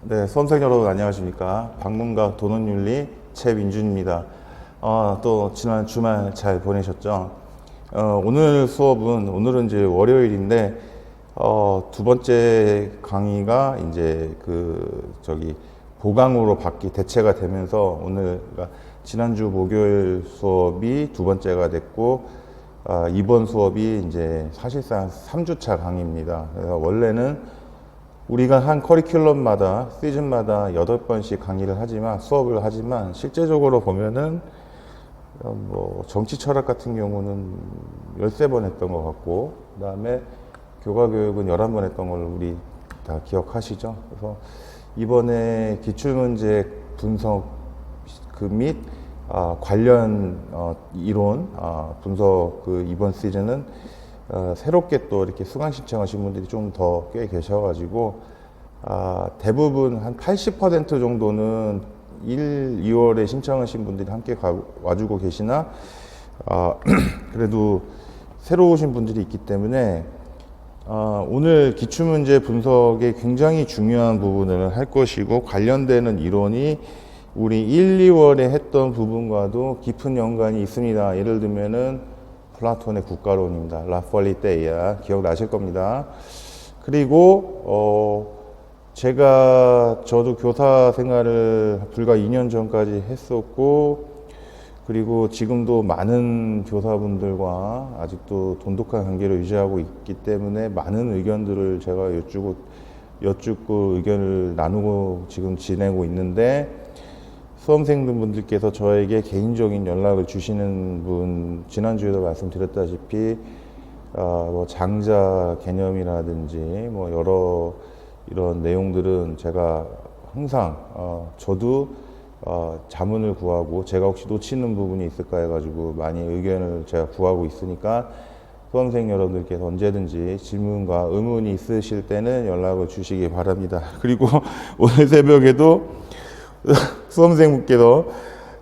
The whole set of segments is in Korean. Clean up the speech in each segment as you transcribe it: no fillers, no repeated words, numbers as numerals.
네, 수험생 여러분 안녕하십니까. 방문각 도논윤리 최민준입니다. 또 지난 주말 잘 보내셨죠? 오늘 수업은 오늘은 이제 월요일인데 두 번째 강의가 이제 보강으로 대체가 되면서 오늘 그러니까 지난주 목요일 수업이 두 번째가 됐고 이번 수업이 이제 사실상 3주차 강의입니다. 그래서 원래는 우리가 한 커리큘럼마다 시즌마다 8번씩 강의를 하지만 수업을 하지만 실제적으로 보면은 뭐 정치 철학 같은 경우는 13번 했던 것 같고 그다음에 교과 교육은 11번 했던 걸 우리 다 기억하시죠? 그래서 이번에 기출문제 분석 및 관련 이론 분석 이번 시즌은 새롭게 또 이렇게 수강 신청하신 분들이 좀 더 꽤 계셔가지고 대부분 한 80% 정도는 2월에 신청하신 분들이 함께 와주고 계시나 그래도 새로 오신 분들이 있기 때문에 오늘 기출문제 분석에 굉장히 중요한 부분을 할 것이고 관련되는 이론이 우리 1, 2월에 했던 부분과도 깊은 연관이 있습니다. 예를 들면은 플라톤의 국가론입니다. 라폴리테이아 기억나실 겁니다. 그리고 저도 교사 생활을 불과 2년 전까지 했었고 그리고 지금도 많은 교사분들과 아직도 돈독한 관계를 유지하고 있기 때문에 많은 의견들을 제가 여쭙고 의견을 나누고 지금 지내고 있는데 수험생분들께서 저에게 개인적인 연락을 주시는 분, 지난주에도 말씀드렸다시피, 뭐 장자 개념이라든지, 뭐 여러 이런 내용들은 제가 항상, 저도, 자문을 구하고, 제가 혹시 놓치는 부분이 있을까 해가지고 많이 의견을 제가 구하고 있으니까, 수험생 여러분들께서 언제든지 질문과 의문이 있으실 때는 연락을 주시기 바랍니다. 그리고 오늘 새벽에도 수험생분께서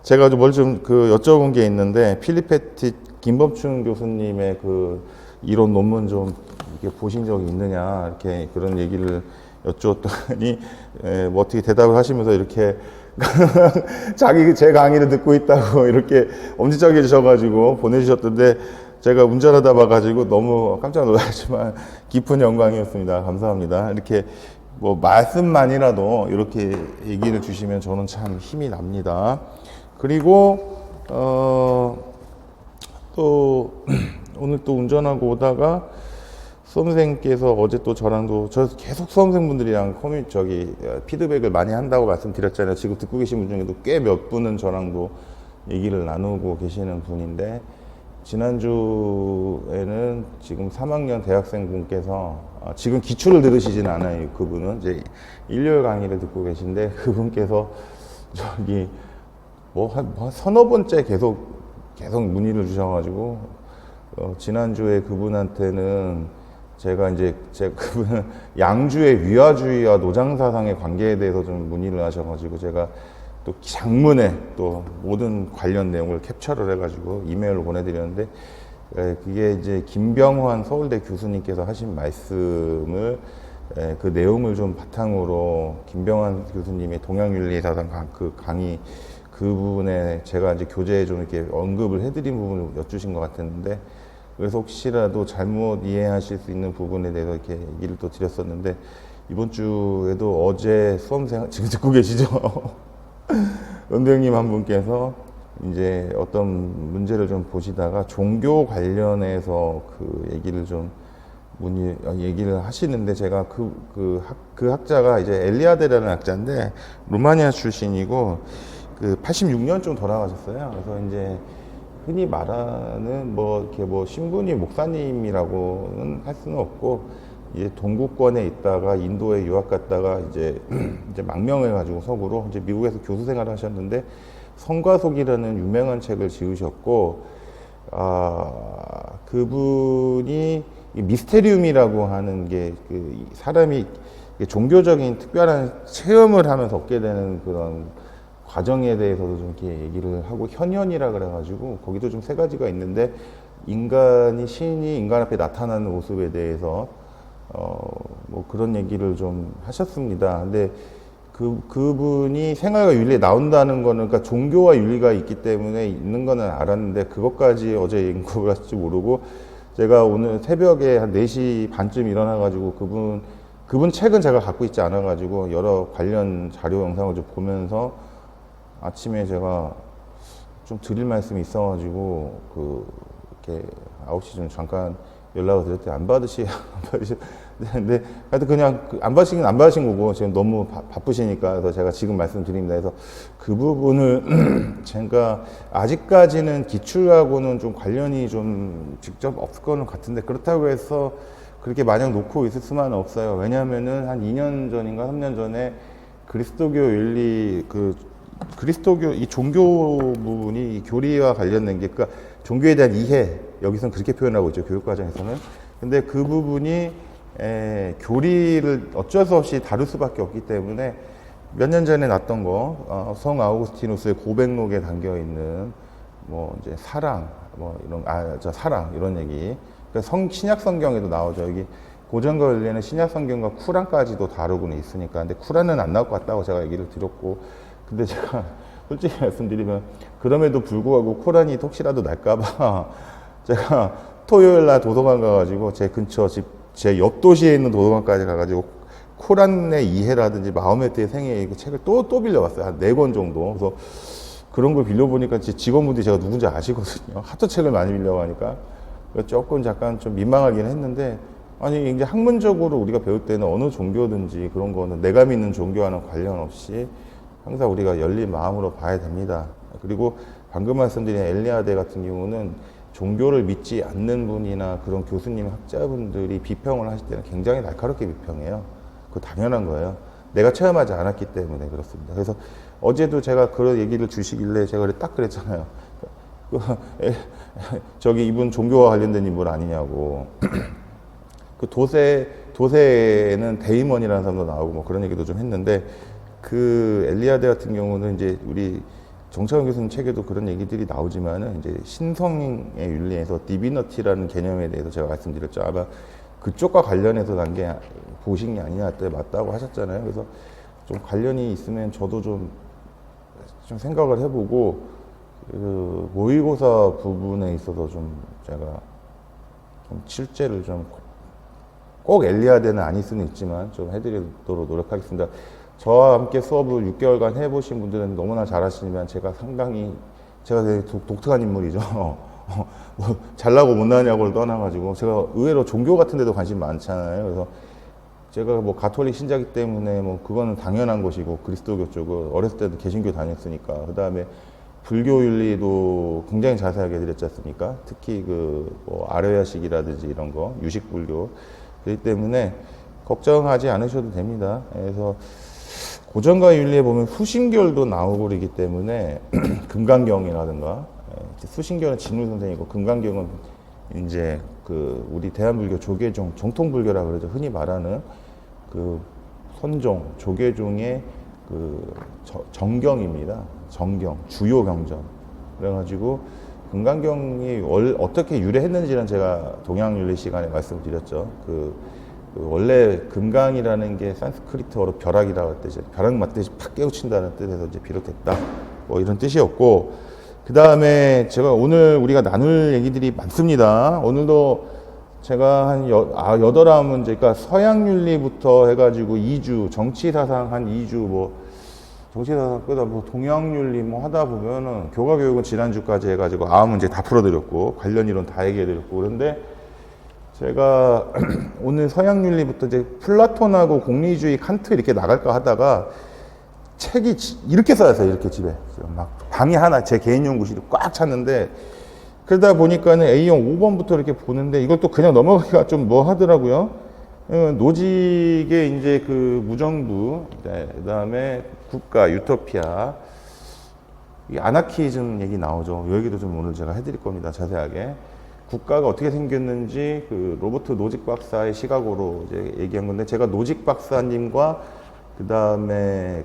제가 뭘 좀 여쭤본 게 있는데 필리페티 김범춘 교수님의 이론 논문 좀 이렇게 보신 적이 있느냐 이렇게 그런 얘기를 여쭈었더니 뭐 어떻게 대답을 하시면서 이렇게 제 강의를 듣고 있다고 이렇게 엄지척해주셔가지고 보내주셨던데 제가 운전하다 봐가지고 너무 깜짝 놀랐지만 깊은 영광이었습니다. 감사합니다. 이렇게 뭐 말씀만이라도 이렇게 얘기를 주시면 저는 참 힘이 납니다. 그리고 또 오늘 또 운전하고 오다가 수험생께서 어제 또 저 계속 수험생분들이랑 피드백을 많이 한다고 말씀드렸잖아요. 지금 듣고 계신 분 중에도 꽤 몇 분은 저랑도 얘기를 나누고 계시는 분인데 지난주에는 지금 3학년 대학생분께서 지금 기출을 들으시지는 않아요. 그분은 이제 일요일 강의를 듣고 계신데 그분께서 한 서너 번째 계속 문의를 주셔가지고 지난주에 그분한테는 제가 그분은 양주의 위화주의와 노장사상의 관계에 대해서 좀 문의를 하셔가지고 제가 또 장문에 또 모든 관련 내용을 캡처를 해가지고 이메일로 보내드렸는데 그게 이제 김병환 서울대 교수님께서 하신 말씀을 그 내용을 좀 바탕으로 김병환 교수님의 동양윤리사상 강의 그 부분에 제가 이제 교재에 좀 이렇게 언급을 해드린 부분을 여쭈신 것 같았는데 그래서 혹시라도 잘못 이해하실 수 있는 부분에 대해서 이렇게 얘기를 또 드렸었는데 이번 주에도 어제 수험생 지금 듣고 계시죠? 은병님 한 분께서 이제 어떤 문제를 좀 보시다가 종교 관련해서 얘기를 하시는데 제가 그 학자가 이제 엘리아데라는 학자인데 루마니아 출신이고 86년쯤 돌아가셨어요. 그래서 이제 흔히 말하는 신분이 목사님이라고는 할 수는 없고 이제 동구권에 있다가 인도에 유학 갔다가 이제 망명해가지고 서구로 이제 미국에서 교수 생활을 하셨는데 성과속이라는 유명한 책을 지으셨고 그분이 미스테리움이라고 하는 게 사람이 종교적인 특별한 체험을 하면서 얻게 되는 그런 과정에 대해서도 좀 이렇게 얘기를 하고 현현이라 그래가지고 거기도 좀 세 가지가 있는데 신이 인간 앞에 나타나는 모습에 대해서 뭐 그런 얘기를 좀 하셨습니다. 근데 그분이 생활과 윤리에 나온다는 거는, 그러니까 종교와 윤리가 있기 때문에 있는 거는 알았는데, 그것까지 어제 인구를 할지 모르고, 제가 오늘 새벽에 한 4시 반쯤 일어나가지고, 그분 책은 제가 갖고 있지 않아가지고, 여러 관련 자료 영상을 좀 보면서, 아침에 제가 좀 드릴 말씀이 있어가지고, 이렇게 9시쯤 잠깐 연락을 드렸더니 안 받으시는데, 하여튼 그냥 안 받으신 거고, 지금 너무 바쁘시니까, 그래서 제가 지금 말씀드립니다. 그래서 그 부분을 제가 아직까지는 기출하고는 좀 관련이 좀 직접 없을 거는 같은데, 그렇다고 해서 그렇게 마냥 놓고 있을 수만은 없어요. 왜냐면은 한 2년 전인가 3년 전에 그리스도교 윤리, 그리스도교 이 종교 부분이 이 교리와 관련된 게, 그러니까 종교에 대한 이해, 여기서는 그렇게 표현하고 있죠, 교육과정에서는. 근데 그 부분이 교리를 어쩔 수 없이 다룰 수밖에 없기 때문에, 몇 년 전에 났던 거, 성 아우구스티누스의 고백록에 담겨 있는 뭐 이제 사랑, 뭐 이런 사랑 이런 얘기. 그러니까 신약 성경에도 나오죠. 여기 고전과 윤리는 신약 성경과 쿠란까지도 다루고는 있으니까. 근데 쿠란은 안 나올 것 같다고 제가 얘기를 드렸고, 근데 제가 솔직히 말씀드리면, 그럼에도 불구하고 코란이 혹시라도 날까봐 제가 토요일 날 도서관 가가지고 제 근처 제 옆 도시에 있는 도서관까지 가가지고 코란의 이해라든지 마호메트의 생애, 이 책을 또 빌려봤어요. 한 4권 정도. 그래서 그런 걸 빌려보니까 제 직원분들이 제가 누군지 아시거든요. 하도 책을 많이 빌려가니까. 조금 잠깐 좀 민망하긴 했는데, 아니, 이제 학문적으로 우리가 배울 때는 어느 종교든지 그런 거는 내가 믿는 종교와는 관련 없이 항상 우리가 열린 마음으로 봐야 됩니다. 그리고 방금 말씀드린 엘리아데 같은 경우는 종교를 믿지 않는 분이나 그런 교수님, 학자분들이 비평을 하실 때는 굉장히 날카롭게 비평해요. 그거 당연한 거예요. 내가 체험하지 않았기 때문에 그렇습니다. 그래서 어제도 제가 그런 얘기를 주시길래 제가 딱 그랬잖아요. 저기 이분 종교와 관련된 인물 아니냐고. 그 도세에는 데이먼이라는 사람도 나오고 뭐 그런 얘기도 좀 했는데, 그 엘리아데 같은 경우는 이제 우리 정창훈 교수님 책에도 그런 얘기들이 나오지만은, 이제 신성의 윤리에서 디비너티라는 개념에 대해서 제가 말씀드렸죠. 아마 그쪽과 관련해서 난 게 보신 게 아니냐 때 맞다고 하셨잖아요. 그래서 좀 관련이 있으면 저도 좀 생각을 해보고, 그 모의고사 부분에 있어서 좀 제가 좀 실제를 좀 꼭 엘리아데는 아닐 수는 있지만 좀 해드리도록 노력하겠습니다. 저와 함께 수업을 6개월간 해보신 분들은 너무나 잘 아시지만, 제가 되게 독특한 인물이죠. 뭐 잘나고 못나냐고를 떠나가지고, 제가 의외로 종교 같은 데도 관심 많잖아요. 그래서 제가 뭐 가톨릭 신자기 때문에 뭐 그거는 당연한 것이고, 그리스도교 쪽은 어렸을 때도 개신교 다녔으니까, 그 다음에 불교 윤리도 굉장히 자세하게 해드렸지 않습니까? 특히 뭐 아르야식이라든지 이런 거, 유식불교. 그렇기 때문에 걱정하지 않으셔도 됩니다. 그래서 고전과 윤리에 보면 수신결도 나오고 그러기 때문에 금강경이라든가, 수신결은 진울 선생이고, 금강경은 이제 우리 대한불교 조계종, 정통불교라 그러죠. 흔히 말하는 선종, 조계종의 정경입니다. 정경, 주요 경전. 그래가지고 금강경이 어떻게 유래했는지는 제가 동양윤리 시간에 말씀드렸죠. 원래 금강이라는 게 산스크리트어로 벼락이라고 할 때, 벼락 맞듯이 팍 깨우친다는 뜻에서 이제 비롯됐다, 뭐 이런 뜻이었고, 그 다음에 제가 오늘 우리가 나눌 얘기들이 많습니다. 오늘도 제가 한 8문제, 그러니까 서양윤리부터 해가지고 2주, 정치사상 한 2주, 정치사상 끄다 동양윤리 하다 보면은, 교과교육은 지난주까지 해가지고 9문제 다 풀어드렸고, 관련 이론 다 얘기해드렸고, 그런데 제가 오늘 서양윤리부터 이제 플라톤하고 공리주의, 칸트 이렇게 나갈까 하다가, 책이 이렇게 쌓였어요. 이렇게 집에. 막 방이 하나, 제 개인 연구실이 꽉 찼는데, 그러다 보니까는 A형 5번부터 이렇게 보는데, 이것도 그냥 넘어가기가 좀 하더라고요. 노직의 이제 무정부, 그 다음에 국가, 유토피아, 이 아나키즘 얘기 나오죠. 이 얘기도 좀 오늘 제가 해드릴 겁니다. 자세하게. 국가가 어떻게 생겼는지 로버트 노직 박사의 시각으로 이제 얘기한 건데, 제가 노직 박사님과 그 다음에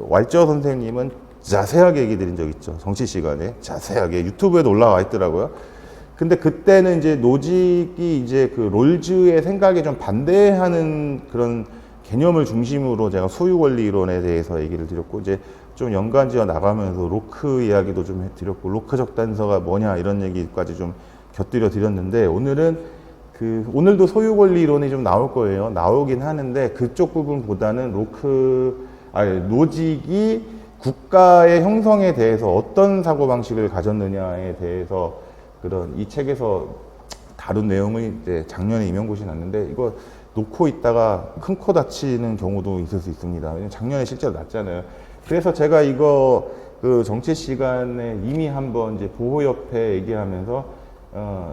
왈저 선생님은 자세하게 얘기 드린 적 있죠. 정치 시간에. 자세하게. 유튜브에도 올라와 있더라고요. 근데 그때는 이제 노직이 이제 롤즈의 생각에 좀 반대하는 그런 개념을 중심으로 제가 소유 권리 이론에 대해서 얘기를 드렸고, 이제 좀 연관지어 나가면서 로크 이야기도 좀 드렸고, 로크적 단서가 뭐냐 이런 얘기까지 좀 곁들여 드렸는데, 오늘도 소유 권리 이론이 좀 나올 거예요. 나오긴 하는데 그쪽 부분보다는 노직이 국가의 형성에 대해서 어떤 사고방식을 가졌느냐에 대해서 그런 이 책에서 다룬 내용을 이제 작년에 임용고시 났는데, 이거 놓고 있다가 큰 코 다치는 경우도 있을 수 있습니다. 왜냐면 작년에 실제로 났잖아요. 그래서 제가 이거 그 정치 시간에 이미 한번 이제 보호협회 얘기하면서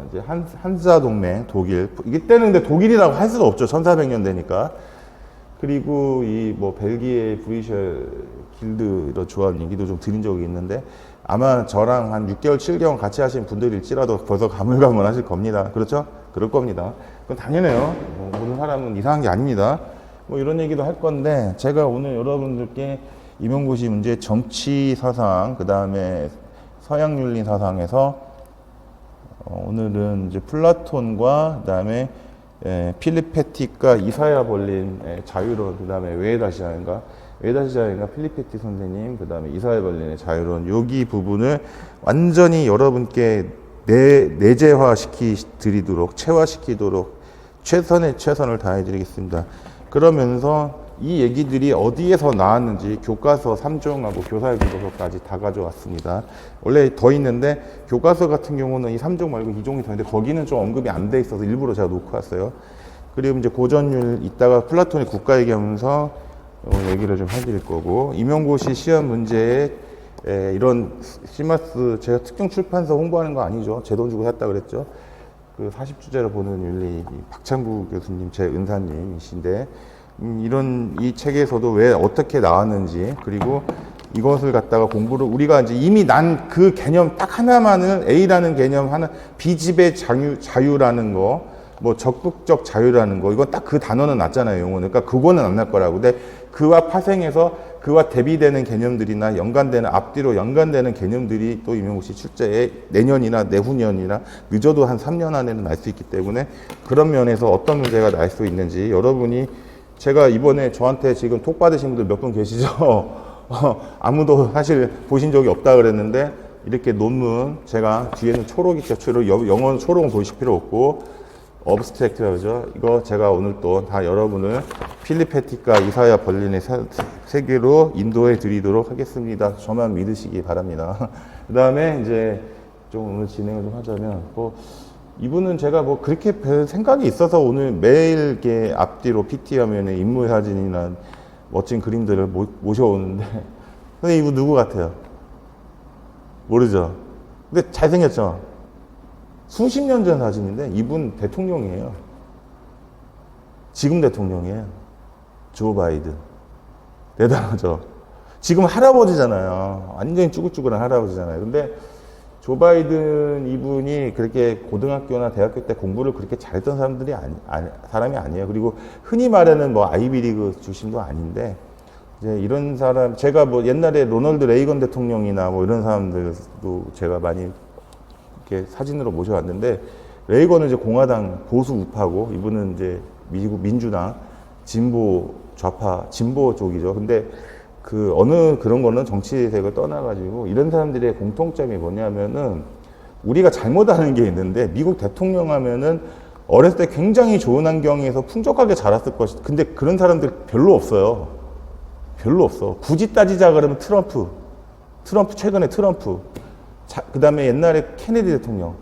이제 한자동맹 독일, 이때는 근데 독일이라고 할 수도 없죠. 1400년 되니까. 그리고 이 뭐 벨기에 브리셜 길드 이런 조합 얘기도 좀 드린 적이 있는데, 아마 저랑 한 6개월, 7개월 같이 하신 분들일지라도 벌써 가물가물 하실 겁니다. 그렇죠? 그럴 겁니다. 그건 당연해요. 모든 사람은 이상한 게 아닙니다. 뭐 이런 얘기도 할 건데, 제가 오늘 여러분들께 임용고시 문제 정치 사상, 그 다음에 서양 윤리 사상에서 오늘은 이제 플라톤과 그 다음에 필리페틱과 이사야 벌린의 자유론, 그 다음에 외다시아인가 필리페틱 선생님, 그 다음에 이사야 벌린의 자유론, 여기 부분을 완전히 여러분께 내재화 시키도록, 체화시키도록 최선의 최선을 다해드리겠습니다. 그러면서 이 얘기들이 어디에서 나왔는지 교과서 3종하고 교사의 교과서까지 다 가져왔습니다. 원래 더 있는데 교과서 같은 경우는 이 3종 말고 2종이 더 있는데 거기는 좀 언급이 안 돼 있어서 일부러 제가 놓고 왔어요. 그리고 이제 고전율 이따가 플라톤의 국가 얘기하면서 얘기를 좀 해드릴 거고, 임용고시 시험 문제에 이런 시마스, 제가 특정 출판사 홍보하는 거 아니죠. 제 돈 주고 샀다 그랬죠. 그 40주제로 보는 윤리 박창구 교수님, 제 은사님이신데, 이런 이 책에서도 왜 어떻게 나왔는지, 그리고 이것을 갖다가 공부를 우리가 이제 이미 난 그 개념 딱 하나만을 A라는 개념 하나, 비집의 자유라는 거, 뭐 적극적 자유라는 거, 이건 딱 그 단어는 났잖아요, 용어는. 그러니까 그거는 안 날 거라고. 근데 그와 파생해서 그와 대비되는 개념들이나 앞뒤로 연관되는 개념들이 또 임용고시 출제에 내년이나 내후년이나 늦어도 한 3년 안에는 날 수 있기 때문에, 그런 면에서 어떤 문제가 날 수 있는지 여러분이, 제가 이번에 저한테 지금 톡 받으신 분들 몇 분 계시죠? 아무도 사실 보신 적이 없다 그랬는데, 이렇게 논문, 제가 뒤에는 초록 있죠. 영어는 초록은 보이실 필요 없고, 어브스트랙트라고 그러죠. 이거 제가 오늘 또 다 여러분을 필리페틱과 이사야 벌린의 세계로 인도해 드리도록 하겠습니다. 저만 믿으시기 바랍니다. 그 다음에 이제 좀 오늘 진행을 좀 하자면, 이분은 제가 뭐 그렇게 별 생각이 있어서 오늘 매일 이렇게 앞뒤로 PT하면 인물 사진이나 멋진 그림들을 모셔오는데, 근데 이분 누구 같아요? 모르죠? 근데 잘생겼죠? 수십 년 전 사진인데 이분 대통령이에요. 지금 대통령이에요. 조 바이든. 대단하죠? 지금 할아버지잖아요. 완전히 쭈글쭈글한 할아버지잖아요. 근데 조 바이든 이분이 그렇게 고등학교나 대학교 때 공부를 그렇게 잘했던 사람이 아니에요. 그리고 흔히 말하는 뭐 아이비리그 출신도 아닌데, 이제 이런 사람, 제가 뭐 옛날에 로널드 레이건 대통령이나 뭐 이런 사람들도 제가 많이 이렇게 사진으로 모셔왔는데, 레이건은 이제 공화당 보수 우파고, 이분은 이제 미국 민주당 진보 좌파, 진보 쪽이죠. 근데 그 어느 그런 거는 정치색을 떠나가지고 이런 사람들의 공통점이 뭐냐면은, 우리가 잘못하는 게 있는데, 미국 대통령 하면은 어렸을 때 굉장히 좋은 환경에서 풍족하게 자랐을 것이, 근데 그런 사람들 별로 없어요. 별로 없어. 굳이 따지자 그러면 트럼프, 최근에 트럼프, 그 다음에 옛날에 케네디 대통령,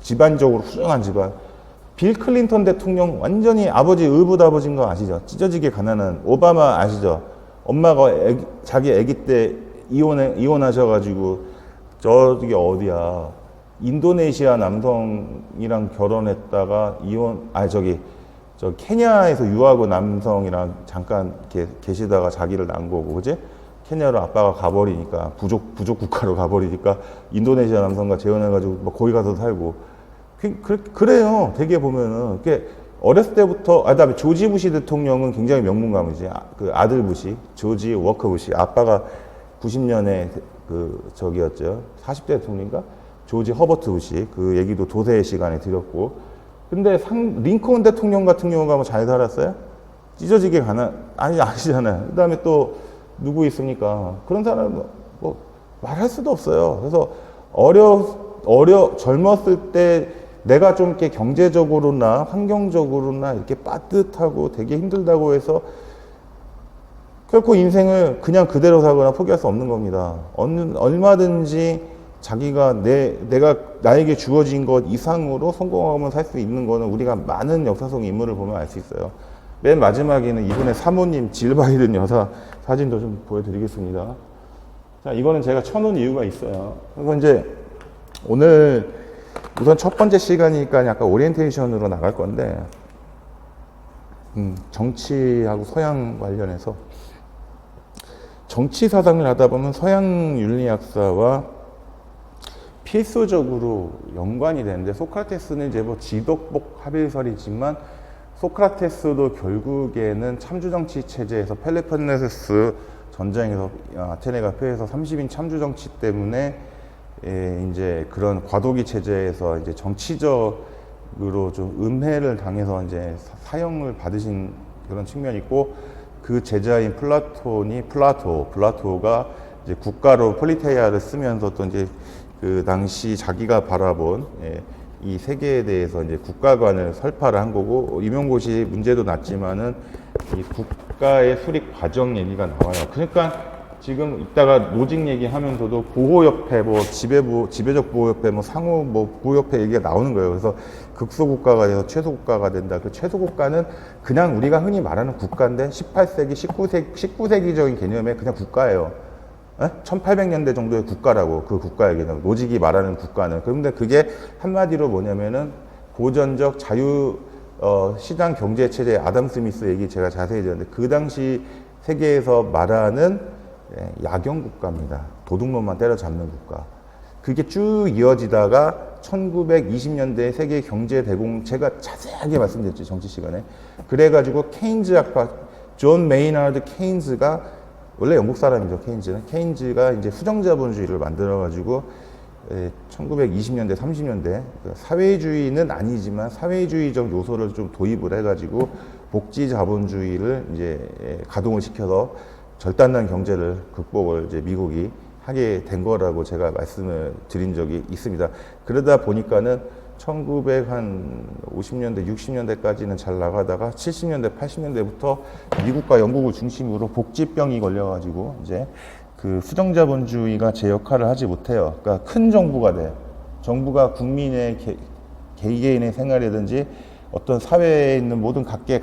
집안적으로 훌륭한 집안, 빌 클린턴 대통령 완전히 의붓 아버지인 거 아시죠? 찢어지게 가난한, 오바마 아시죠? 엄마가 자기 아기 때 이혼하셔가지고, 저기 어디야, 인도네시아 남성이랑 결혼했다가 저 케냐에서 유학 온 남성이랑 잠깐 계시다가 자기를 낳은 거고, 그지? 케냐로 아빠가 가버리니까, 부족 국가로 가버리니까 인도네시아 남성과 재혼해가지고 뭐 거기 가서 살고, 그래요. 되게 보면은. 어렸을 때부터, 그다음에 조지 부시 대통령은 굉장히 명문가문이지. 그 아들 부시, 조지 워커 부시. 아빠가 90년에 저기였죠. 40대 대통령인가? 조지 허버트 부시. 그 얘기도 도세의 시간에 드렸고. 근데 링컨 대통령 같은 경우가 뭐 잘 살았어요? 찢어지게 아시잖아요. 그 다음에 또 누구 있습니까? 그런 사람은 뭐 말할 수도 없어요. 그래서 젊었을 때 내가 좀 이렇게 경제적으로나 환경적으로나 이렇게 빠듯하고 되게 힘들다고 해서 결코 인생을 그냥 그대로 살거나 포기할 수 없는 겁니다. 얼마든지 자기가 나에게 주어진 것 이상으로 성공하면 살 수 있는 거는 우리가 많은 역사 속 인물을 보면 알 수 있어요. 맨 마지막에는 이분의 사모님 질 바이든 여사 사진도 좀 보여드리겠습니다. 자, 이거는 제가 쳐놓은 이유가 있어요. 그래서 이제 오늘 우선 첫 번째 시간이니까 약간 오리엔테이션으로 나갈 건데, 정치하고 서양 관련해서 정치 사상을 하다 보면 서양 윤리학사와 필수적으로 연관이 되는데, 소크라테스는 이제 뭐 지덕복 합일설이지만 소크라테스도 결국에는 참주정치 체제에서 펠로폰네소스 전쟁에서 아테네가 패해서 30인 참주정치 때문에 이제 그런 과도기 체제에서 이제 정치적으로 좀 음해를 당해서 이제 사형을 받으신 그런 측면이 있고, 그 제자인 플라토가 이제 국가로 폴리테이아를 쓰면서 또 이제 그 당시 자기가 바라본 이 세계에 대해서 이제 국가관을 설파를 한 거고, 임용고시 문제도 났지만은 이 국가의 수립 과정 얘기가 나와요. 그러니까 지금 이따가 노직 얘기하면서도 보호협회, 뭐 지배적 보호협회, 뭐 상호 뭐 보호협회 얘기가 나오는 거예요. 그래서 극소국가가 돼서 최소국가가 된다. 그 최소국가는 그냥 우리가 흔히 말하는 국가인데 18세기, 19세기적인 개념의 그냥 국가예요. 1800년대 정도의 국가라고, 그 국가의 개념, 노직이 말하는 국가는. 그런데 그게 한마디로 뭐냐면은 고전적 시장 경제 체제, 아담 스미스 얘기 제가 자세히 드렸는데, 그 당시 세계에서 말하는 야경 국가입니다. 도둑놈만 때려잡는 국가. 그게 쭉 이어지다가 1920년대 세계 경제 대공, 제가 자세하게 말씀드렸죠, 정치 시간에. 그래가지고 케인즈 학파, 존 메이나드 케인즈가, 원래 영국 사람이죠, 케인즈가 이제 수정자본주의를 만들어가지고 1920년대, 30년대 사회주의는 아니지만 사회주의적 요소를 좀 도입을 해가지고 복지자본주의를 이제 가동을 시켜서 절단난 경제를 극복을 이제 미국이 하게 된 거라고 제가 말씀을 드린 적이 있습니다. 그러다 보니까는 1950년대, 60년대까지는 잘 나가다가 70년대, 80년대부터 미국과 영국을 중심으로 복지병이 걸려가지고 이제 그 수정자본주의가 제 역할을 하지 못해요. 그러니까 큰 정부가 돼. 정부가 국민의 개개인의 생활이라든지 어떤 사회에 있는 모든 각계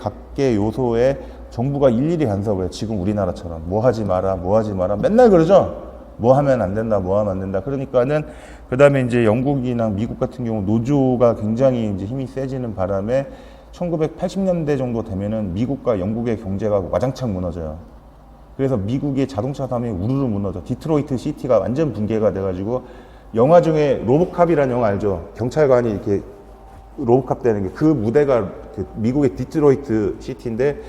요소에 정부가 일일이 간섭을 해요. 지금 우리나라처럼 뭐 하지 마라, 뭐 하지 마라 맨날 그러죠. 뭐 하면 안 된다, 뭐 하면 안 된다. 그러니까는 그 다음에 이제 영국이나 미국 같은 경우 노조가 굉장히 이제 힘이 세지는 바람에 1980년대 정도 되면은 미국과 영국의 경제가 와장창 무너져요. 그래서 미국의 자동차 산업이 우르르 무너져. 디트로이트 시티가 완전 붕괴가 돼가지고, 영화 중에 로보캅이라는 영화 알죠? 경찰관이 이렇게 로보캅 되는 게, 그 무대가 그 미국의 디트로이트 시티인데,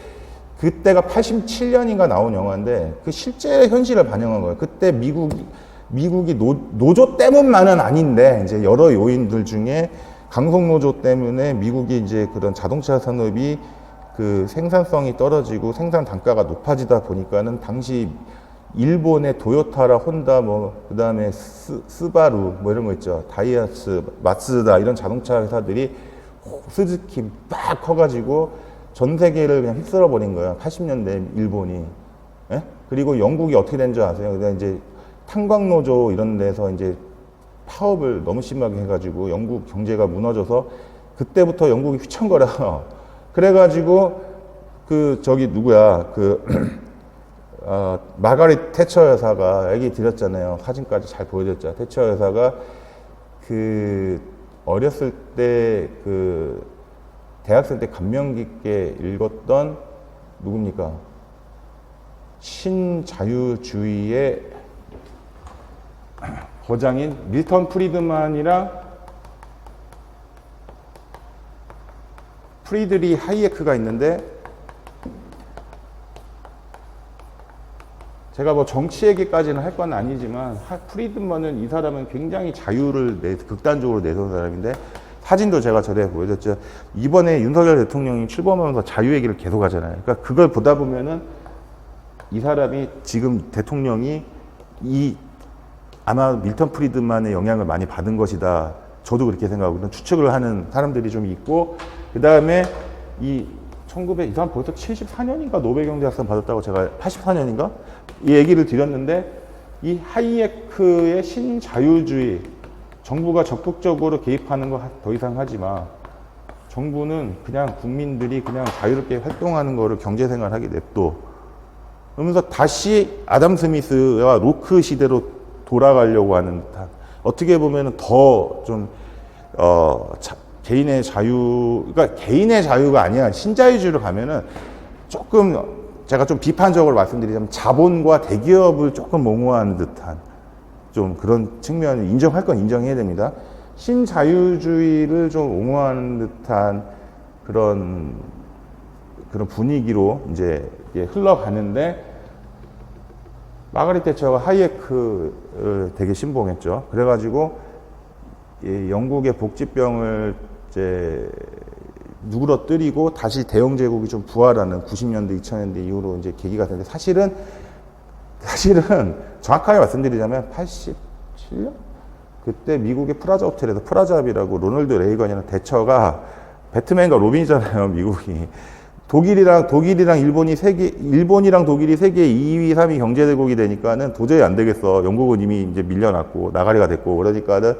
그때가 87년인가 나온 영화인데 그 실제 현실을 반영한 거예요. 그때 미국이 노조 때문만은 아닌데 이제 여러 요인들 중에 강성노조 때문에 미국이 이제 그런 자동차 산업이 그 생산성이 떨어지고 생산 단가가 높아지다 보니까는 당시 일본의 도요타라 혼다 뭐 그다음에 스바루 뭐 이런 거 있죠. 다이하츠, 마츠다 이런 자동차 회사들이 스즈키 막 커가지고 전 세계를 그냥 휩쓸어 버린 거예요. 80년대 일본이. 예? 그리고 영국이 어떻게 된 줄 아세요? 그러니까 이제 탄광노조 이런 데서 이제 파업을 너무 심하게 해가지고 영국 경제가 무너져서 그때부터 영국이 휘청거려요. 그래가지고 마가릿 태처 여사가 얘기 드렸잖아요. 사진까지 잘 보여줬죠. 태처 여사가 어렸을 때 대학생 때 감명 깊게 읽었던 누굽니까? 신자유주의의 거장인 밀턴 프리드만이랑 프리드리 하이에크가 있는데, 제가 뭐 정치 얘기까지는 할 건 아니지만 프리드만은 이 사람은 굉장히 자유를 극단적으로 내세운 사람인데, 사진도 제가 전에 보여줬죠. 이번에 윤석열 대통령이 출범하면서 자유 얘기를 계속 하잖아요. 그러니까 그걸 보다 보면은 이 사람이 지금 대통령이 아마 밀턴 프리드만의 영향을 많이 받은 것이다. 저도 그렇게 생각하거든요. 추측을 하는 사람들이 좀 있고, 그 다음에 이 사람 벌써 74년인가 노벨 경제학상 받았다고 제가 84년인가 이 얘기를 드렸는데, 이 하이에크의 신자유주의, 정부가 적극적으로 개입하는 거 더 이상 하지 마. 정부는 그냥 국민들이 그냥 자유롭게 활동하는 거를 경제생활 하게 냅둬. 그러면서 다시 아담 스미스와 로크 시대로 돌아가려고 하는 듯한, 어떻게 보면 더 좀, 개인의 자유, 그러니까 개인의 자유가 아니라 신자유주의로 가면은 조금, 제가 좀 비판적으로 말씀드리자면 자본과 대기업을 조금 옹호하는 듯한 좀 그런 측면을 인정할 건 인정해야 됩니다. 신자유주의를 좀 옹호하는 듯한 그런 분위기로 이제 흘러가는데, 마가렛 대처가 하이에크를 되게 신봉했죠. 그래가지고 영국의 복지병을 이제 누그러뜨리고 다시 대영 제국이 좀 부활하는 90년대, 2000년대 이후로 이제 계기가 되는데, 사실은 정확하게 말씀드리자면 87년? 그때 미국의 프라자 호텔에서 프라자합이라고 로널드 레이건이랑 대처가 배트맨과 로빈이잖아요, 미국이. 독일이랑 일본이랑 독일이 세계 2위, 3위 경제대국이 되니까는 도저히 안 되겠어. 영국은 이미 이제 밀려났고 나가리가 됐고, 그러니까는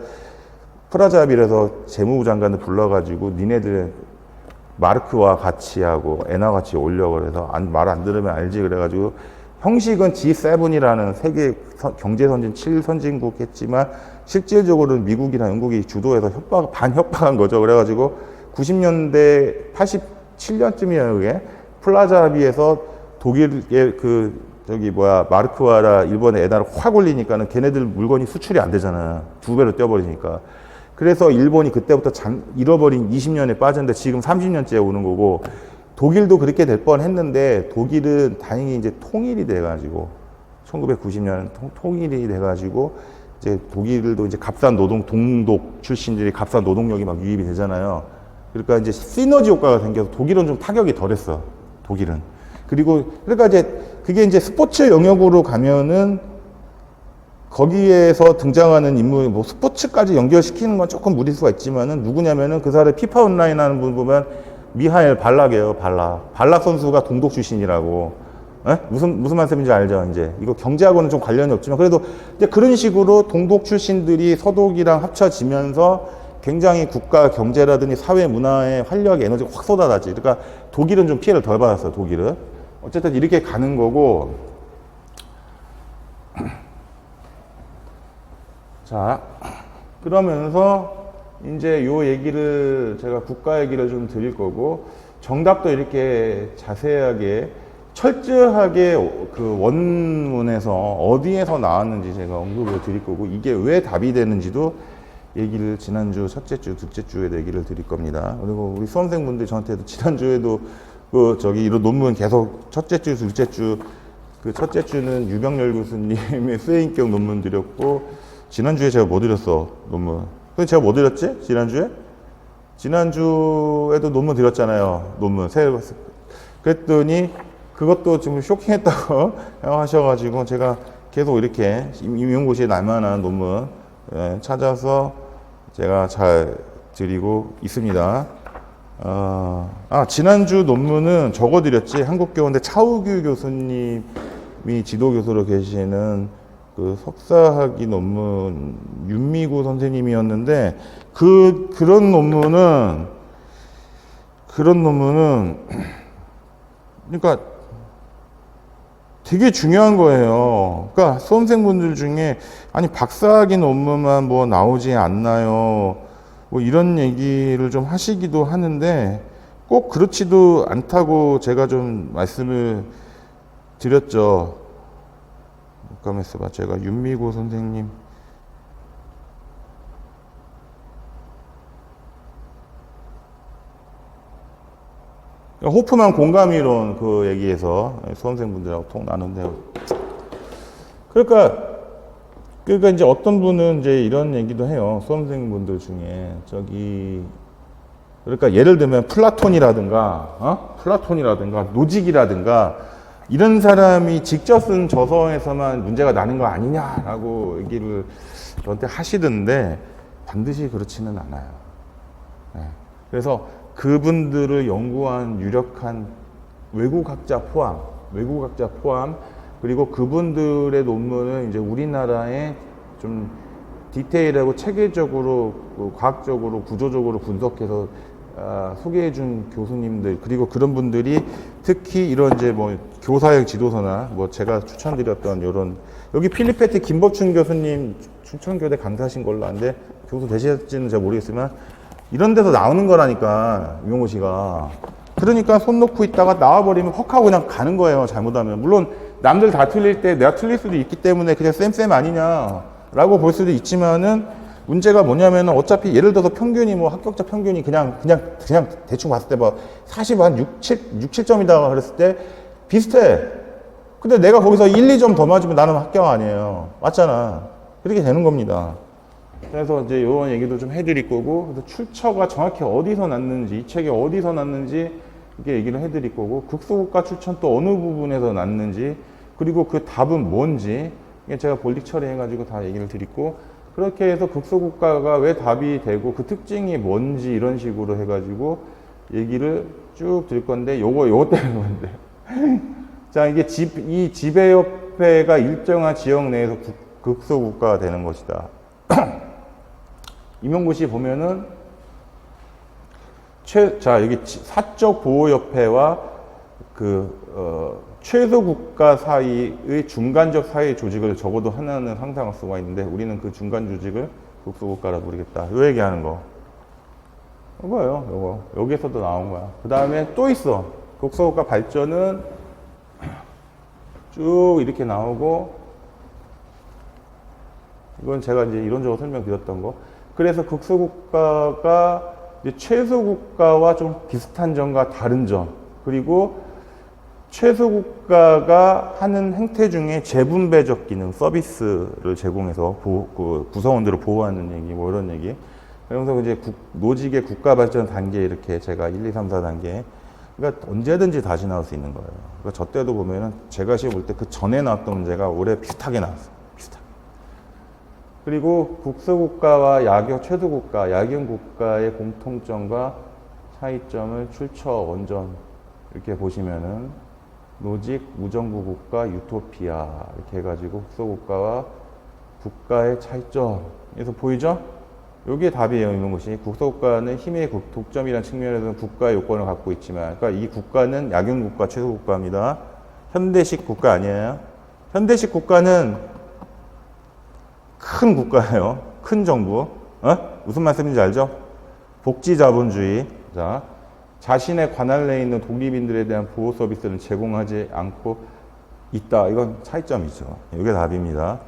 프라자합이라서 재무부 장관을 불러가지고 니네들 마르크와 같이 하고 엔화 같이 올려, 그래서 말 안 들으면 알지, 그래가지고 형식은 G7이라는 세계 경제선진 7선진국 했지만 실질적으로는 미국이나 영국이 주도해서 반협박한 거죠. 그래가지고 90년대 87년쯤이에요, 그게. 플라자 합의에서 독일의 마르크와라 일본의 엔화를 확 올리니까는 걔네들 물건이 수출이 안 되잖아. 2배로 뛰어버리니까. 그래서 일본이 그때부터 잃어버린 20년에 빠졌는데 지금 30년째 오는 거고, 독일도 그렇게 될 뻔 했는데, 독일은 다행히 이제 통일이 돼가지고, 1990년 통일이 돼가지고, 이제 독일도 이제 값싼 동독 출신들이 값싼 노동력이 막 유입이 되잖아요. 그러니까 이제 시너지 효과가 생겨서 독일은 좀 타격이 덜 했어. 독일은. 그러니까 이제 그게 이제 스포츠 영역으로 가면은 거기에서 등장하는 인물, 뭐 스포츠까지 연결시키는 건 조금 무리일 수가 있지만은, 누구냐면은 그 사람의 피파 온라인 하는 분 보면 미하엘 발락이에요, 발락. 발락 선수가 동독 출신이라고. 에? 무슨 말씀인지 알죠, 이제. 이거 경제하고는 좀 관련이 없지만, 그래도 이제 그런 식으로 동독 출신들이 서독이랑 합쳐지면서 굉장히 국가 경제라든지 사회 문화의 활력, 에너지가 확 쏟아나지. 그러니까 독일은 좀 피해를 덜 받았어요, 독일은. 어쨌든 이렇게 가는 거고. 자, 그러면서 이제 요 얘기를, 제가 국가 얘기를 좀 드릴 거고, 정답도 이렇게 자세하게 철저하게 그 원문에서 어디에서 나왔는지 제가 언급을 드릴 거고, 이게 왜 답이 되는지도 얘기를 지난주 첫째 주, 둘째 주에 얘기를 드릴 겁니다. 그리고 우리 수험생분들 저한테도 지난주에도 이런 논문 계속 첫째 주, 둘째 주, 그 첫째 주는 유병렬 교수님의 수혜인격 논문 드렸고, 지난주에 제가 뭐 드렸어, 논문. 근데 제가 뭐 드렸지? 지난주에도 논문 드렸잖아요. 논문. 그랬더니 그것도 지금 쇼킹했다고 하셔가지고 제가 계속 이렇게 임용고시에 날만한 논문 찾아서 제가 잘 드리고 있습니다. 지난주 논문은 적어 드렸지. 한국교원대 차우규 교수님이 지도교수로 계시는 그 석사학위 논문 윤미구 선생님이었는데, 그런 논문은 그러니까 되게 중요한 거예요. 그러니까 수험생분들 중에 아니 박사학위 논문만 뭐 나오지 않나요? 뭐 이런 얘기를 좀 하시기도 하는데, 꼭 그렇지도 않다고 제가 좀 말씀을 드렸죠. 잠깐만 있어봐. 제가 윤미고 선생님 호프만 공감이론 그 얘기에서 수험생분들하고 통 나눈데요. 그러니까 그러니까 이제 어떤 분은 이제 이런 얘기도 해요. 수험생분들 중에 그러니까 예를 들면 플라톤이라든가 노직이라든가 이런 사람이 직접 쓴 저서에서만 문제가 나는 거 아니냐라고 얘기를 저한테 하시던데 반드시 그렇지는 않아요. 네. 그래서 그분들을 연구한 유력한 외국학자 포함 그리고 그분들의 논문을 이제 우리나라에 좀 디테일하고 체계적으로 과학적으로 구조적으로 분석해서 소개해 준 교수님들 그리고 그런 분들이 특히 이런 이제 뭐 교사형 지도서나 뭐 제가 추천드렸던 요런 여기 필리페티 김법춘 교수님 춘천교대 강사하신 걸로 아는데 교수 되실지는 잘 모르겠지만 이런 데서 나오는 거라니까 유명호 씨가 그러니까 손 놓고 있다가 나와버리면 헉 하고 그냥 가는 거예요. 잘못하면 물론 남들 다 틀릴 때 내가 틀릴 수도 있기 때문에 그냥 쌤 아니냐라고 볼 수도 있지만은 문제가 뭐냐면은 어차피 예를 들어서 평균이 뭐 합격자 평균이 그냥 대충 봤을 때 뭐 40 한 6, 7점이다 그랬을 때 비슷해. 근데 내가 거기서 1, 2점 더 맞으면 나는 합격 아니에요. 맞잖아. 그렇게 되는 겁니다. 그래서 이제 이런 얘기도 좀 해드릴 거고, 그래서 출처가 정확히 어디서 났는지, 이 책이 어디서 났는지 이렇게 얘기를 해드릴 거고, 극소국가 출처는 또 어느 부분에서 났는지, 그리고 그 답은 뭔지, 이게 제가 볼릭 처리해가지고 다 얘기를 드리고, 그렇게 해서 극소국가가 왜 답이 되고 그 특징이 뭔지 이런 식으로 해가지고 얘기를 쭉 드릴 건데 요거 때문에 건데 자 이게 이 지배협회가 일정한 지역 내에서 극소국가가 되는 것이다. 임용고시 보면은 자 여기 사적 보호협회와 최소국가 사이의 중간적 사회 조직을 적어도 하나는 상상할 수가 있는데 우리는 그 중간 조직을 극소국가라 부르겠다. 요 얘기하는 거. 이거예요. 요거. 여기에서도 나온 거야. 그 다음에 또 있어. 극소국가 발전은 쭉 이렇게 나오고 이건 제가 이제 이론적으로 설명드렸던 거. 그래서 극소국가가 이제 최소국가와 좀 비슷한 점과 다른 점 그리고 최소국가가 하는 행태 중에 재분배적 기능, 서비스를 제공해서 구성원들을 보호하는 얘기, 뭐 이런 얘기. 그래서 이제 노직의 국가발전 단계 이렇게 제가 1, 2, 3, 4단계. 그러니까 언제든지 다시 나올 수 있는 거예요. 그러니까 저 때도 보면은 제가 시험 볼 때 그 전에 나왔던 문제가 올해 비슷하게 나왔어요. 비슷하게. 그리고 국소국가와 최소국가, 야경국가의 공통점과 차이점을 출처, 원전 이렇게 보시면은 노직, 무정부 국가, 유토피아 이렇게 해가지고 국소국가와 국가의 차이점 그래서 보이죠? 여기에 답이에요. 이런 것이 국소국가는 힘의 독점이라는 측면에서는 국가의 요건을 갖고 있지만 그러니까 이 국가는 야경국가, 최소국가입니다. 현대식 국가 아니에요. 현대식 국가는 큰 국가예요. 큰 정부. 무슨 말씀인지 알죠? 복지자본주의. 자, 자신의 관할 내에 있는 독립인들에 대한 보호 서비스를 제공하지 않고 있다. 이건 차이점이죠. 이게 답입니다.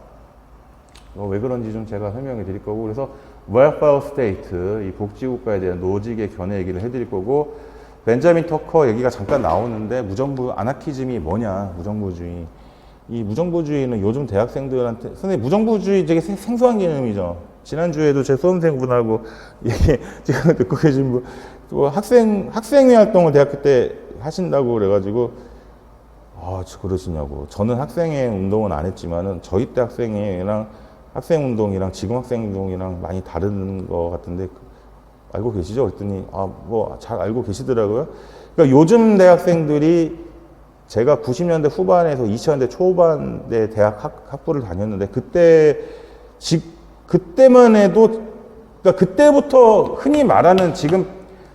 왜 그런지 좀 제가 설명해 드릴 거고, 그래서 welfare state, 이 복지국가에 대한 노직의 견해 얘기를 해 드릴 거고, 벤자민 터커 얘기가 잠깐 나오는데, 무정부, 아나키즘이 뭐냐, 무정부주의. 이 무정부주의는 요즘 대학생들한테, 선생님, 무정부주의 되게 생소한 개념이죠. 지난주에도 제 수험생분하고 얘기, 지금 듣고 계신 분, 또 학생회 활동을 대학교 때 하신다고 그래가지고, 그러시냐고. 저는 학생회 운동은 안 했지만은, 저희 때 학생회랑 학생 운동이랑 지금 학생 운동이랑 많이 다른 것 같은데, 알고 계시죠? 그랬더니, 잘 알고 계시더라고요. 그러니까 요즘 대학생들이 제가 90년대 후반에서 2000년대 초반에 대학 학부를 다녔는데, 그때만 해도, 그러니까 그때부터 흔히 말하는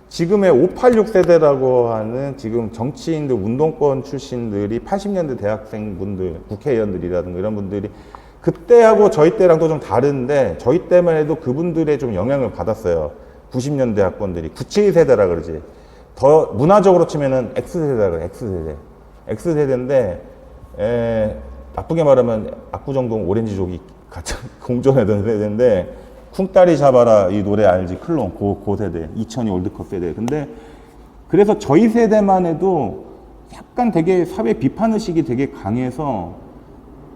지금의 586 세대라고 하는 지금 정치인들, 운동권 출신들이 80년대 대학생분들, 국회의원들이라든가 이런 분들이 그때하고 저희 때랑도 좀 다른데 저희 때만 해도 그분들의 좀 영향을 받았어요. 90년대 학번들이. 97세대라 그러지. 더 문화적으로 치면은 X세대라 그래, X세대. X세대인데, 나쁘게 말하면 압구정동 오렌지족이 가장 공존하던 세대인데, 쿵따리 잡아라 이 노래 알지? 클론 고 세대 2002 월드컵 세대. 근데 그래서 저희 세대만 해도 약간 되게 사회 비판 의식이 되게 강해서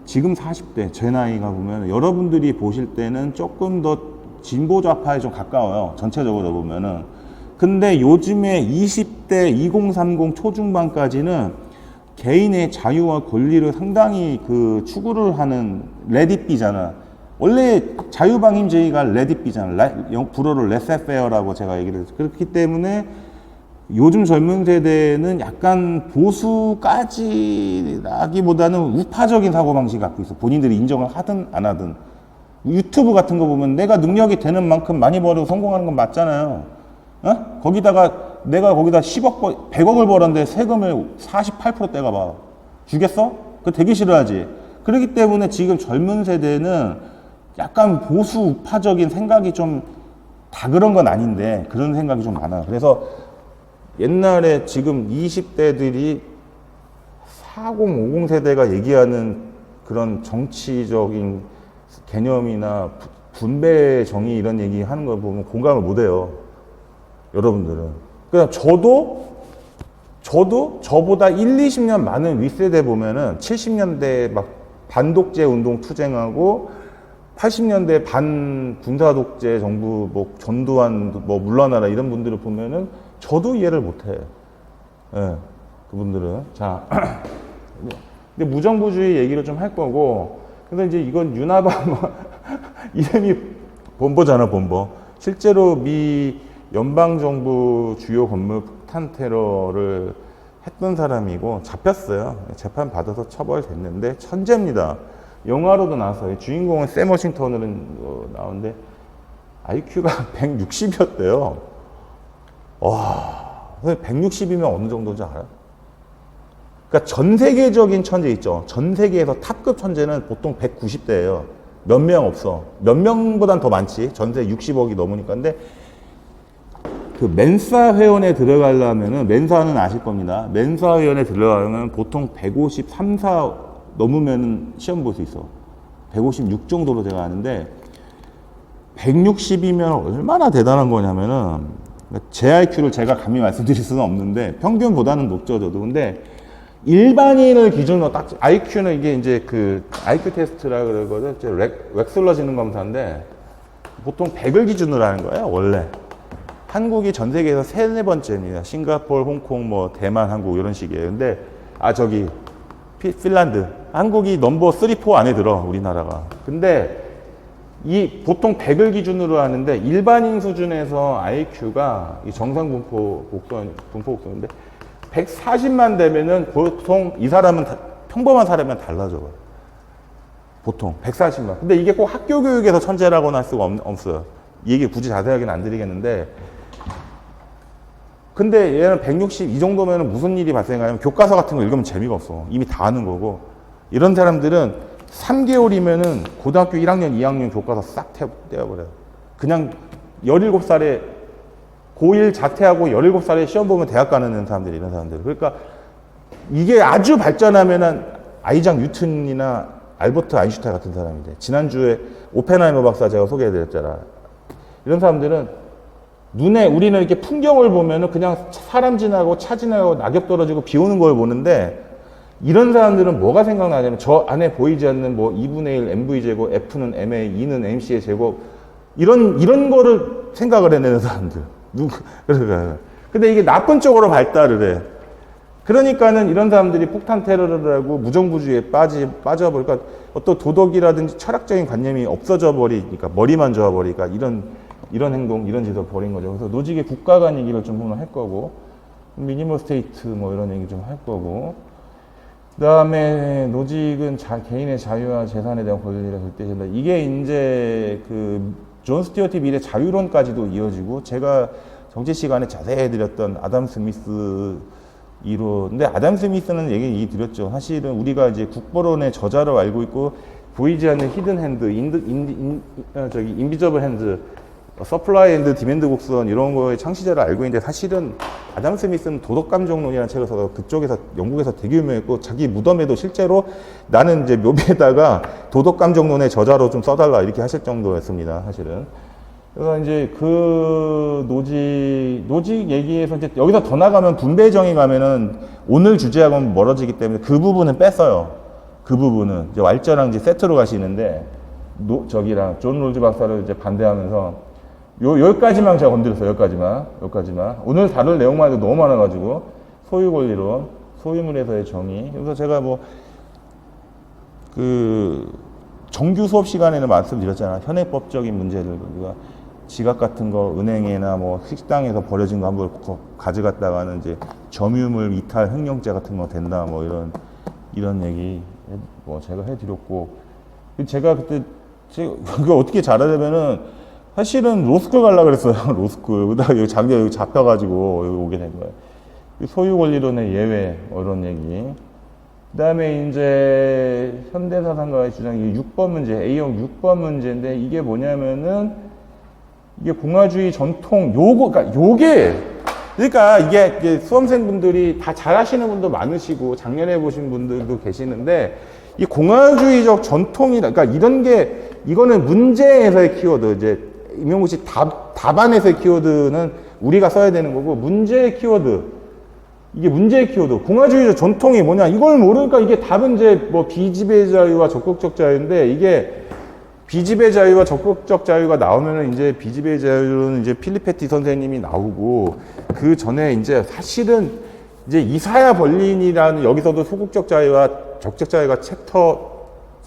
지금 40대 제 나이가 보면 여러분들이 보실 때는 조금 더 진보 좌파에 좀 가까워요. 전체적으로 보면은. 근데 요즘에 20대 2030 초중반까지는 개인의 자유와 권리를 상당히 그 추구를 하는 레딧비잖아. 원래 자유방임주의가 레딧비잖아. 불어로 레세페어라고 제가 얘기를 했어요. 그렇기 때문에 요즘 젊은 세대는 약간 보수까지라기보다는 우파적인 사고방식을 갖고 있어. 본인들이 인정을 하든 안 하든. 유튜브 같은 거 보면 내가 능력이 되는 만큼 많이 벌고 성공하는 건 맞잖아요. 어? 거기다가 내가 거기다 100억을 벌었는데 세금을 48% 떼가봐. 주겠어? 그거 되게 싫어하지. 그렇기 때문에 지금 젊은 세대는 약간 보수 우파적인 생각이 좀 다 그런 건 아닌데 그런 생각이 좀 많아요. 그래서 옛날에 지금 20대들이 40, 50 세대가 얘기하는 그런 정치적인 개념이나 분배 정의 이런 얘기 하는 걸 보면 공감을 못 해요. 여러분들은. 그러니까 저도 저보다 1, 20년 많은 윗세대 보면은 70년대 막 반독재 운동 투쟁하고 80년대 반 군사독재 정부 뭐 전두환 뭐 물러나라 이런 분들을 보면은 저도 이해를 못 해. 예. 그분들은. 자. 근데 무정부주의 얘기를 좀 할 거고, 근데 이제 이건 유나바 이름이 본보잖아, 본보. 실제로 미 연방정부 주요 건물 폭탄 테러를 했던 사람이고 잡혔어요. 재판 받아서 처벌됐는데 천재입니다. 영화로도 나왔어요. 주인공은 샘 워싱턴으로 나오는데 IQ가 160이었대요. 와, 160이면 어느 정도인지 알아요? 그러니까 전 세계적인 천재 있죠. 전 세계에서 탑급 천재는 보통 190대예요. 몇 명 없어. 몇 명보단 더 많지. 전세 60억이 넘으니까. 근데 그 멘사 회원에 들어가려면은, 멘사는 아실 겁니다. 멘사 회원에 들어가려면 보통 153, 4 넘으면 시험 볼 수 있어. 156 정도로 제가 아는데 160이면 얼마나 대단한 거냐면은, 제 IQ를 제가 감히 말씀드릴 수는 없는데 평균보다는 높죠, 저도. 근데 일반인을 기준으로 딱 IQ는 이게 이제 그 IQ 테스트라 그러거든. 웩슬러 지능 검사인데 보통 100을 기준으로 하는 거예요, 원래. 한국이 전 세계에서 3, 4번째입니다. 싱가포르, 홍콩, 뭐 대만, 한국 이런 식이에요. 근데 핀란드. 한국이 넘버 3, 4 안에 들어, 우리나라가. 근데 이 보통 100을 기준으로 하는데 일반인 수준에서 IQ가 이 정상 분포 곡선인데 140만 되면은 보통 이 사람은 평범한 사람이랑 달라져. 보통 140만. 근데 이게 꼭 학교 교육에서 천재라고는 할 수가 없어요. 이 얘기 굳이 자세하게는 안 드리겠는데, 근데 얘는 160 이 정도면 무슨 일이 발생하냐면 교과서 같은 거 읽으면 재미가 없어. 이미 다 아는 거고. 이런 사람들은 3개월이면은 고등학교 1학년, 2학년 교과서 싹 떼어버려요. 그냥 17살에 고1 자퇴하고 17살에 시험 보면 대학 가는 사람들이, 이런 사람들. 그러니까 이게 아주 발전하면은 아이작 뉴턴이나 알버트 아인슈타인 같은 사람이 돼. 지난주에 오펜하이머 박사 제가 소개해드렸잖아. 이런 사람들은 우리는 이렇게 풍경을 보면은 그냥 사람 지나고 차 지나고 낙엽 떨어지고 비 오는 걸 보는데, 이런 사람들은 뭐가 생각나냐면 저 안에 보이지 않는 뭐 2분의 1 mv 제곱, f는 ma, e는 mc의 제곱, 이런 거를 생각을 해내는 사람들. 근데 이게 나쁜 쪽으로 발달을 해. 그러니까는 이런 사람들이 폭탄 테러를 하고 무정부주의에 빠져버리니까 어떤 도덕이라든지 철학적인 관념이 없어져 버리니까, 머리만 좋아버리니까 이런 행동, 이런 짓을 벌인 거죠. 그래서 노직의 국가 간 얘기를 좀 오늘 할 거고, 미니멀 스테이트 뭐 이런 얘기 좀 할 거고, 그 다음에 노직은 개인의 자유와 재산에 대한 권리를 절대된다. 이게 이제 존 스튜어트 밀의 자유론까지도 이어지고, 제가 정치 시간에 자세히 해드렸던 아담 스미스 이론인데, 아담 스미스는 얘기 드렸죠. 사실은 우리가 이제 국보론의 저자로 알고 있고, 보이지 않는 히든 핸드, 인비저블 핸드, 서플라이 앤드 디맨드 곡선 이런 거의 창시자를 알고 있는데, 사실은 아담 스미스는 도덕감정론이라는 책을 써서 그쪽에서 영국에서 되게 유명했고, 자기 무덤에도 실제로 나는 이제 묘비에다가 도덕감정론의 저자로 좀 써달라 이렇게 하실 정도였습니다, 사실은. 그래서 이제 그 노직 얘기에서 이제 여기서 더 나가면 분배 정의 가면은 오늘 주제하고는 멀어지기 때문에 그 부분은 뺐어요. 그 부분은 이제 왈저랑 이제 세트로 가시는데 저기랑 존 롤즈 박사를 이제 반대하면서 여기까지만 제가 건드렸어요. 여기까지만. 오늘 다룰 내용만 해도 너무 많아가지고 소유 권리론, 소유물에서의 정의. 그래서 제가 뭐 그 정규 수업 시간에는 말씀드렸잖아요. 현행법적인 문제들 우리가 지갑 같은 거 은행이나 뭐 식당에서 버려진 거 한번 가져갔다가는 이제 점유물 이탈 횡령죄 같은 거 된다 뭐 이런 얘기 뭐 제가 해드렸고 제가 그때 그거 어떻게 잘하냐면은 사실은 로스쿨 가려고 그랬어요. 로스쿨. 그다가 여기 자기가 여기 잡혀가지고 여기 오게 된 거예요. 소유 권리론의 예외 이런 얘기. 그다음에 이제 현대사상가의 주장이 6번 문제, A형 6번 문제인데 이게 뭐냐면은 이게 공화주의 전통 그러니까 이게 수험생분들이 다 잘하시는 분도 많으시고 작년에 보신 분들도 계시는데 이 공화주의적 전통이라 그러니까 이런 게 이거는 문제에서의 키워드 이제 임용구 씨 답안에서의 키워드는 우리가 써야 되는 거고 문제의 키워드 이게 문제의 키워드 공화주의적 전통이 뭐냐 이걸 모르니까 이게 답은 이제 뭐 비지배 자유와 적극적 자유인데 이게 비지배 자유와 적극적 자유가 나오면은 이제 비지배 자유는 이제 필리페티 선생님이 나오고 그 전에 이제 사실은 이제 이사야 벌린이라는 여기서도 소극적 자유와 적극적 자유가 챕터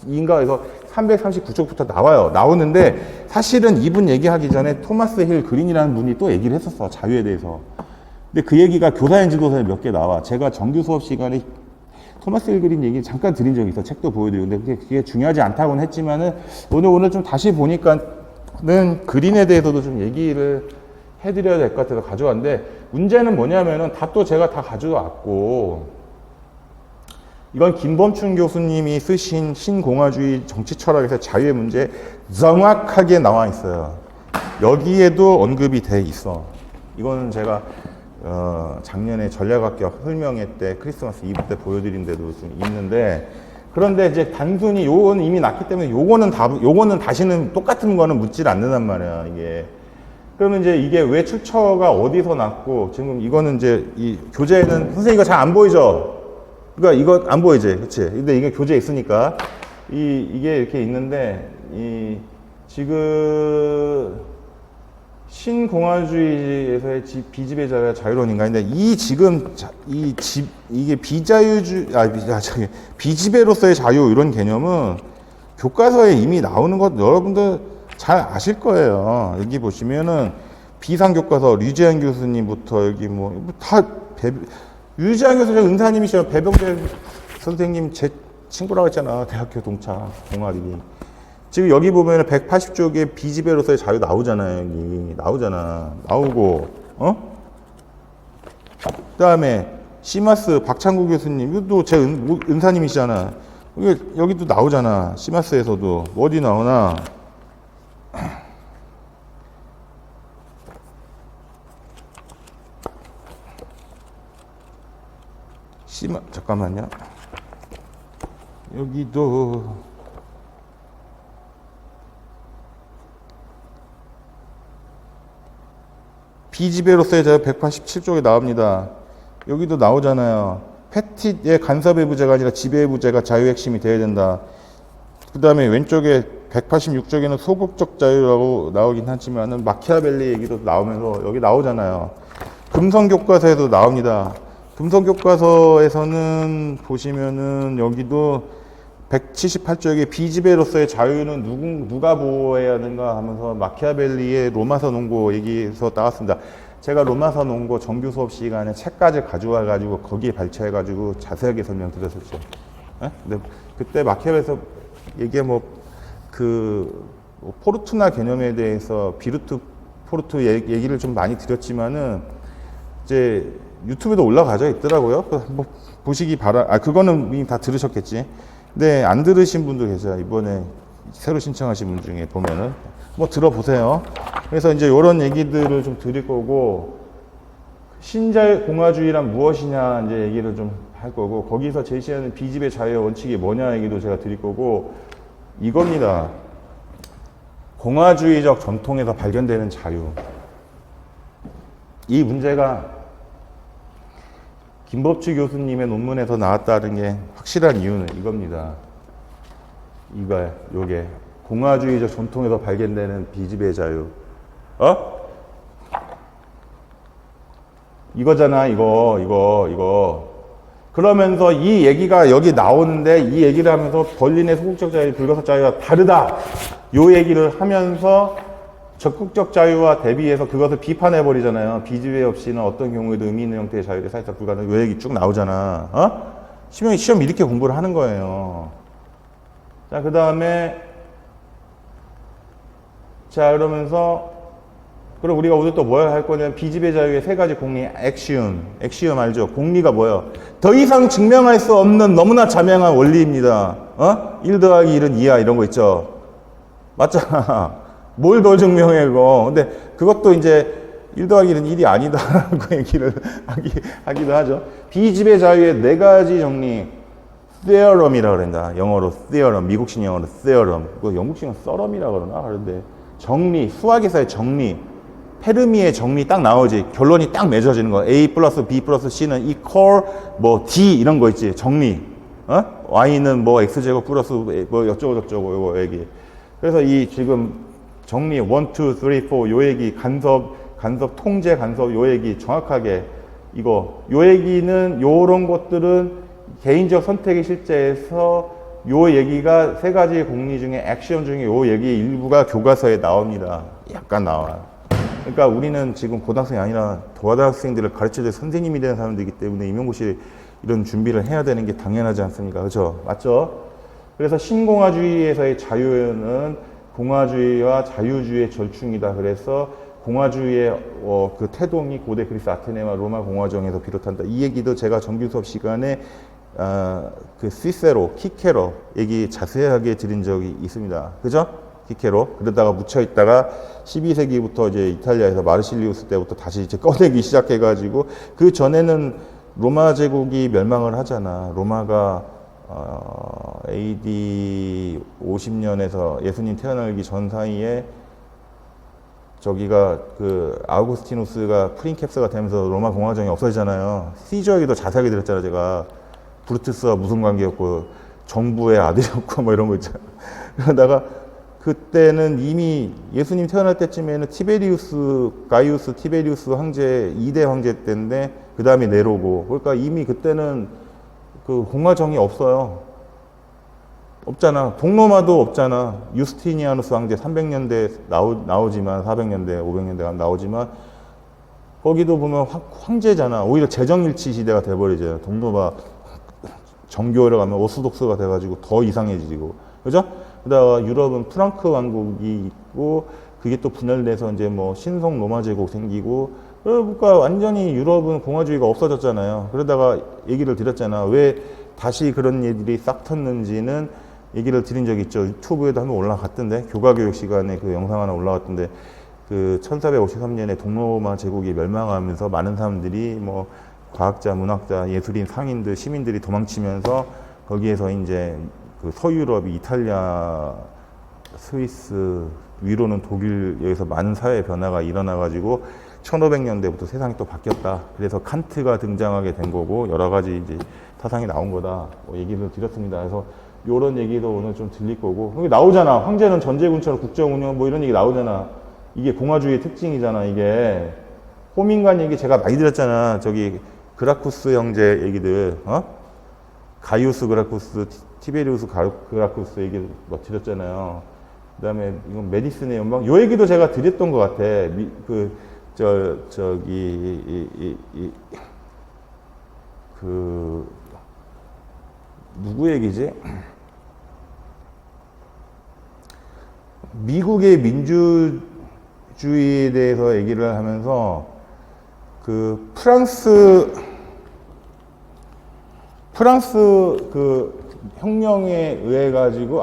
2인가에서 339쪽부터 나오는데 사실은 이분 얘기하기 전에 토마스 힐 그린이라는 분이 또 얘기를 했었어 자유에 대해서. 근데 그 얘기가 교사인 지도서에 몇 개 나와. 제가 정규 수업 시간에 토마스 힐 그린 얘기 잠깐 드린 적이 있어. 책도 보여드리는데 그게 중요하지 않다고는 했지만은 오늘 좀 다시 보니까는 그린에 대해서도 좀 얘기를 해드려야 될 것 같아서 가져왔는데 문제는 뭐냐면은 답도 제가 다 가져왔고 이건 김범춘 교수님이 쓰신 신공화주의 정치 철학에서 자유의 문제 정확하게 나와 있어요. 여기에도 언급이 돼 있어. 이거는 제가 작년에 전략학교 설명회 때 크리스마스 이브 때 보여드린 데도 좀 있는데 그런데 이제 단순히 요거는 이미 났기 때문에 요거는 다시는 똑같은 거는 묻질 않는단 말이야 이게. 그러면 이제 이게 왜 출처가 어디서 났고 지금 이거는 이제 이 교재에는 선생님 이거 잘 안 보이죠? 그러니까 이거 안 보이지, 그렇지? 근데 이게 교재에 있으니까 이게 이렇게 있는데 지금 신공화주의에서의 비지배 자유와 자유론인가? 근데 이게 비지배로서의 자유 이런 개념은 교과서에 이미 나오는 것 여러분들 잘 아실 거예요. 여기 보시면은 비상교과서 류재한 교수님부터 여기 류재한 교수님 은사님이시죠. 배병재 선생님 제 친구라고 했잖아. 대학교 동창 동아리. 지금 여기 보면은 180쪽에 비지배로서의 자유 나오잖아요. 여기 나오고 그다음에 시마스 박창구 교수님 이것도 제 은사님이시잖아. 여기도 나오잖아. 시마스에서도 어디 나오나? 잠깐만요. 여기도 비지배로서의 자유 187쪽에 나옵니다. 여기도 나오잖아요. 패티의 간섭의 부재가 아니라 지배의 부재가 자유의 핵심이 되어야 된다. 그 다음에 왼쪽에 186쪽에는 소극적 자유라고 나오긴 하지만은 마키아벨리 얘기도 나오면서 여기 나오잖아요. 금성교과서에도 나옵니다. 금성교과서에서는 보시면은 여기도 178쪽에 비지배로서의 자유는 누가 보호해야 하는가 하면서 마키아벨리의 로마서 논고 얘기에서 나왔습니다. 제가 로마서 논고 정규 수업 시간에 책까지 가져와 가지고 거기에 발췌해 가지고 자세하게 설명드렸었죠. 근데 그때 마키아벨리에서 이게 포르투나 개념에 대해서 비르투 포르투 얘기를 좀 많이 드렸지만은 이제 유튜브에도 올라가져 있더라고요. 한번 보시기 그거는 이미 다 들으셨겠지. 네, 안 들으신 분도 계세요. 이번에 새로 신청하신 분 중에 보면은 들어보세요. 그래서 이제 이런 얘기들을 좀 드릴 거고 신자유공화주의란 무엇이냐 이제 얘기를 좀 할 거고 거기서 제시하는 비지배 자유의 원칙이 뭐냐 얘기도 제가 드릴 거고 이겁니다. 공화주의적 전통에서 발견되는 자유. 이 문제가 김법주 교수님의 논문에서 나왔다는 게 확실한 이유는 이겁니다. 이거야, 요게. 공화주의적 전통에서 발견되는 비지배 자유. 이거잖아, 이거. 그러면서 이 얘기가 여기 나오는데 이 얘기를 하면서 벌린의 소극적 자유, 불가속 자유가 다르다. 요 얘기를 하면서 적극적 자유와 대비해서 그것을 비판해 버리잖아요. 비지배 없이는 어떤 경우에도 의미 있는 형태의 자유를 사실상 불가능. 요 얘기 쭉 나오잖아. 시험 이렇게 공부를 하는 거예요. 자, 그 다음에 자, 그러면서 그럼 우리가 오늘 또 뭘 할 거냐면 비지배 자유의 세 가지 공리 엑시움 알죠? 공리가 뭐예요? 더 이상 증명할 수 없는 너무나 자명한 원리입니다. 1 더하기 1은 2야 이런 거 있죠? 맞잖아. 뭘 더 증명해 그거. 근데 그것도 이제 1 더하기 1은 1이 아니다라고 얘기를 하기도 하죠. 비지배 자유의 네 가지 정리 theorem이라고 그런다. 영어로 theorem, 미국식 영어로 theorem. 그 영국식은 theorem이라고 그러나? 그런데 정리, 수학에서의 정리, 페르미의 정리 딱 나오지. 결론이 딱 맺어지는 거. A 플러스 B 플러스 C는 equal 뭐 D 이런 거 있지. 정리. Y는 뭐 X제곱 플러스 뭐 어쩌고저쩌고 요거 얘기. 그래서 이 지금 정리 1, 2, 3, 4 요 얘기 간섭 통제 간섭 요 얘기 정확하게 이거 요 얘기는 요런 것들은 개인적 선택의 실제에서 요 얘기가 세 가지 공리 중에 액션 중에 요 얘기 일부가 교과서에 나옵니다. 약간 나와요. 그러니까 우리는 지금 고등학생이 아니라 고등학생들을 가르쳐줄 선생님이 되는 사람들이기 때문에 임용고시에 이런 준비를 해야 되는 게 당연하지 않습니까? 그렇죠? 맞죠? 그래서 신공화주의에서의 자유는 공화주의와 자유주의의 절충이다. 그래서 공화주의의 그 태동이 고대 그리스 아테네와 로마 공화정에서 비롯한다. 이 얘기도 제가 정규 수업 시간에 그 시세로, 키케로 얘기 자세하게 드린 적이 있습니다. 그죠? 키케로. 그러다가 묻혀 있다가 12세기부터 이제 이탈리아에서 마르실리우스 때부터 다시 이제 꺼내기 시작해가지고 그 전에는 로마 제국이 멸망을 하잖아. 로마가 AD 50년에서 예수님 태어나기 전 사이에 저기가 그 아우구스티누스가 프린캡스가 되면서 로마 공화정이 없어지잖아요. 시저 얘기도 자세하게 들었잖아 제가. 브루투스와 무슨 관계였고 정부의 아들이었고 뭐 이런 거 있잖아. 그러다가 그때는 이미 예수님 태어날 때쯤에는 가이우스 티베리우스 황제 2대 황제 때인데 그 다음에 네로고 그러니까 이미 그때는 그 공화정이 없어요. 없잖아. 동로마도 없잖아. 유스티니아누스 황제 300년대 나오지만 400년대 500년대 나오지만 거기도 보면 황제잖아. 오히려 재정일치 시대가 돼버리죠. 동로마 정교회로 가면 오스독스가 돼가지고 더 이상해지고 그죠? 그다가 유럽은 프랑크 왕국이 있고 그게 또 분열돼서 이제 뭐 신성 로마 제국 생기고 그러니까 완전히 유럽은 공화주의가 없어졌잖아요. 그러다가 얘기를 드렸잖아. 왜 다시 그런 얘기들이 싹 텄는지는 얘기를 드린 적이 있죠. 유튜브에도 한번 올라갔던데 교과교육 시간에 그 영상 하나 올라갔던데 그 1453년에 동로마 제국이 멸망하면서 많은 사람들이 뭐 과학자, 문학자, 예술인, 상인들, 시민들이 도망치면서 거기에서 이제 그 서유럽이 이탈리아, 스위스, 위로는 독일 여기서 많은 사회 변화가 일어나가지고 1500년대부터 세상이 또 바뀌었다. 그래서 칸트가 등장하게 된 거고 여러 가지 이제 사상이 나온 거다. 뭐 얘기를 드렸습니다. 그래서 이런 얘기도 오늘 좀 들릴 거고 여기 나오잖아. 황제는 전제군처럼 국정운영 뭐 이런 얘기 나오잖아. 이게 공화주의의 특징이잖아. 이게 호민관 얘기 제가 많이 드렸잖아. 저기 그라쿠스 형제 얘기들, 가이우스 그라쿠스, 티베리우스 그라쿠스 얘기를 뭐 드렸잖아요. 그 다음에 이건 메디슨의 연방, 요 얘기도 제가 드렸던 것 같아. 누구 얘기지? 미국의 민주주의에 대해서 얘기를 하면서 그 프랑스 그 혁명에 의해 가지고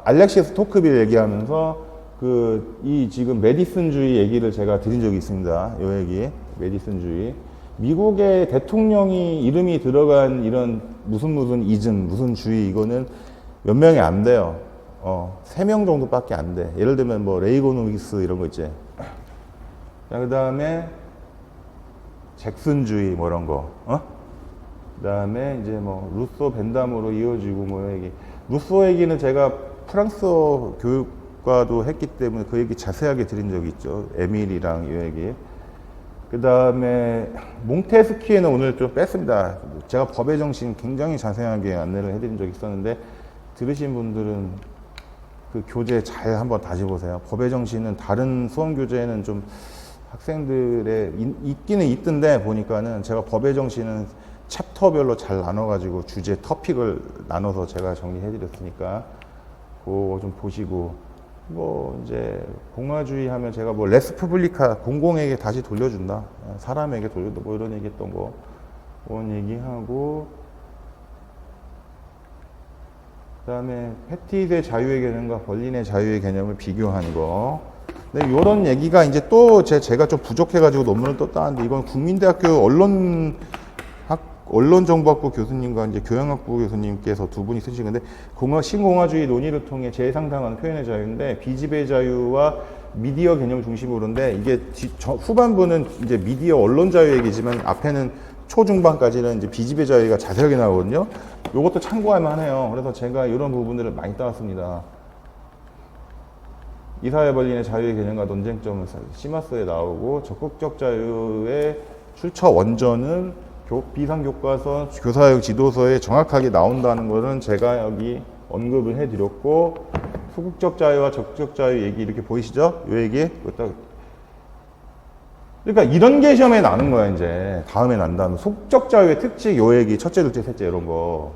알렉시스 토크빌 얘기하면서 이 지금 메디슨주의 얘기를 제가 드린 적이 있습니다. 요 얘기 메디슨주의. 미국의 대통령이 이름이 들어간 이런 무슨 이즘 무슨 주의 이거는 몇 명이 안 돼요. 3명 정도밖에 안 돼. 예를 들면 뭐 레이고노믹스 이런 거 있지. 자, 그 다음에 잭슨주의 뭐 이런 거. 그다음에 이제 뭐 루소 벤담으로 이어지고 뭐 얘기. 루소 얘기는 제가 프랑스어 교육과도 했기 때문에 그 얘기 자세하게 드린 적이 있죠. 에밀이랑 이 얘기. 그다음에 몽테스키에는 오늘 좀 뺐습니다. 제가 법의 정신 굉장히 자세하게 안내를 해드린 적이 있었는데 들으신 분들은 그 교재 잘 한번 다시 보세요. 법의 정신은 다른 수험 교재에는 좀 학생들의 있기는 있던데 보니까는 제가 법의 정신은 챕터별로 잘 나눠가지고 주제 토픽을 나눠서 제가 정리해드렸으니까 그거 좀 보시고 뭐 이제 공화주의 하면 제가 뭐 레스푸블리카 공공에게 다시 돌려준다 사람에게 돌려준다 뭐 이런 얘기했던 거 그런 얘기하고 그다음에 패티트의 자유의 개념과 벌린의 자유의 개념을 비교한 거. 근데 이런 얘기가 이제 또 제가 좀 부족해가지고 논문을 또 따는데 이건 국민대학교 언론정보학부 교수님과 이제 교양학부 교수님께서 두 분이 쓰신 건데 신공화주의 논의를 통해 재상상하는 표현의 자유인데 비집의 자유와 미디어 개념을 중심으로인데 이게 후반부는 이제 미디어 언론 자유 얘기지만 앞에는 초중반까지는 이제 비집의 자유가 자세하게 나오거든요. 이것도 참고할 만해요. 그래서 제가 이런 부분들을 많이 따왔습니다. 이사회 벌린의 자유의 개념과 논쟁점은 시마스에 나오고 적극적 자유의 출처 원전은 비상교과서 교사육 지도서에 정확하게 나온다는 것은 제가 여기 언급을 해드렸고 소극적 자유와 적극적 자유 얘기 이렇게 보이시죠? 이 얘기 그러니까 이런 게 시험에 나는 거야 이제 다음에 난다면 소극적 자유의 특징 요 얘기 첫째 둘째 셋째 이런 거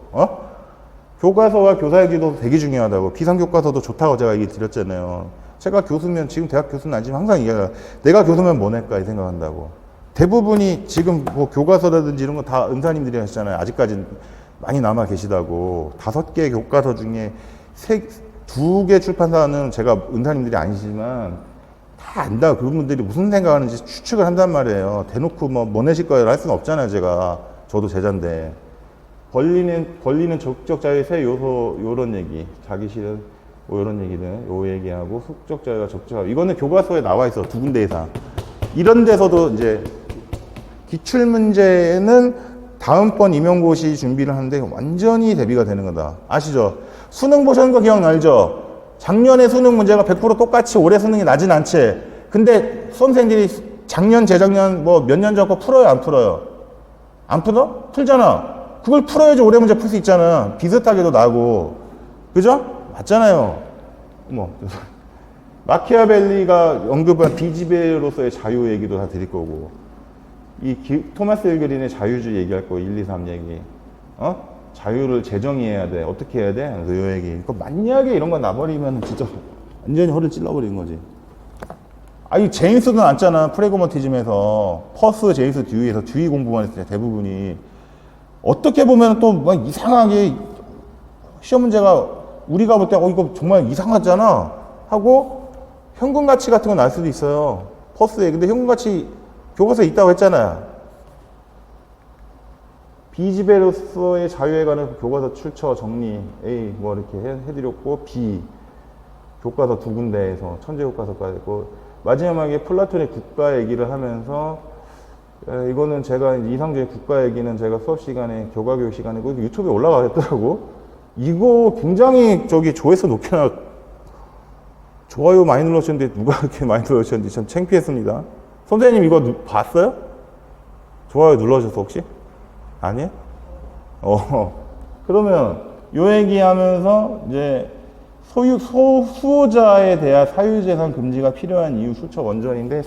교과서와 교사육 지도서 되게 중요하다고 비상교과서도 좋다고 제가 얘기 드렸잖아요. 제가 교수면 지금 대학 교수는 아니지만 항상 얘기해요. 내가 교수면 뭐 낼까 이 생각한다고. 대부분이 지금 뭐 교과서라든지 이런 거 다 은사님들이 하시잖아요. 아직까지 많이 남아 계시다고. 5개 교과서 중에 2개 출판사는 제가 은사님들이 아니시지만 다 안다. 그분들이 무슨 생각하는지 추측을 한단 말이에요. 대놓고 뭐 내실 거예요 할 수는 없잖아요. 제가. 저도 제자인데. 벌리는 적극적 자유의 세 요소 요런 얘기. 자기 실은 뭐 이런 얘기들. 요 얘기하고 소극적 자유와 적극적 자유. 이거는 교과서에 나와 있어. 2군데 이상. 이런 데서도 이제 기출문제는 다음번 임용고시 준비를 하는데 완전히 대비가 되는 거다. 아시죠? 수능 보시는 거 기억나죠? 작년에 수능 문제가 100% 똑같이 올해 수능이 나진 않지. 근데 수험생들이 작년, 재작년 뭐 몇 년 전 거 풀어요? 안 풀어요? 안 풀어? 풀잖아. 그걸 풀어야지 올해 문제 풀 수 있잖아. 비슷하게도 나고. 그죠? 맞잖아요. 뭐 마키아벨리가 언급한 비지배로서의 자유 얘기도 다 드릴 거고 토마스 일그린의 자유주의 얘기할 거 1, 2, 3 얘기 자유를 재정의해야 돼 어떻게 해야 돼? 그래서 이 얘기 만약에 이런 거 나버리면 진짜 완전히 허를 찔러버리는 거지. 아니 제임스도 났잖아. 프래그머티즘에서 퍼스, 제임스 듀이에서 듀이 공부만 했을 때 대부분이 어떻게 보면 또 막 이상하게 시험 문제가 우리가 볼 때 이거 정말 이상하잖아 하고 현금 가치 같은 건 알 수도 있어요. 퍼스에. 근데 현금 가치 교과서에 있다고 했잖아요. 비지배로서의 자유에 관한 교과서 출처 정리 A 뭐 이렇게 해드렸고 B 교과서 2군데에서 천재 교과서까지 있고 마지막에 플라톤의 국가 얘기를 하면서 이거는 제가 이상적인 국가 얘기는 제가 수업 시간에 교과교육 시간에 유튜브에 올라가 있더라고. 이거 굉장히 조회수 높게 좋아요 많이 눌러주셨는데 누가 그렇게 많이 눌러주셨는지 참 창피했습니다. 선생님 이거 봤어요? 좋아요 눌러주셨어 혹시? 아니에요? 그러면 요 얘기하면서 이제 수호자에 대한 사유재산 금지가 필요한 이유 출처 원전인데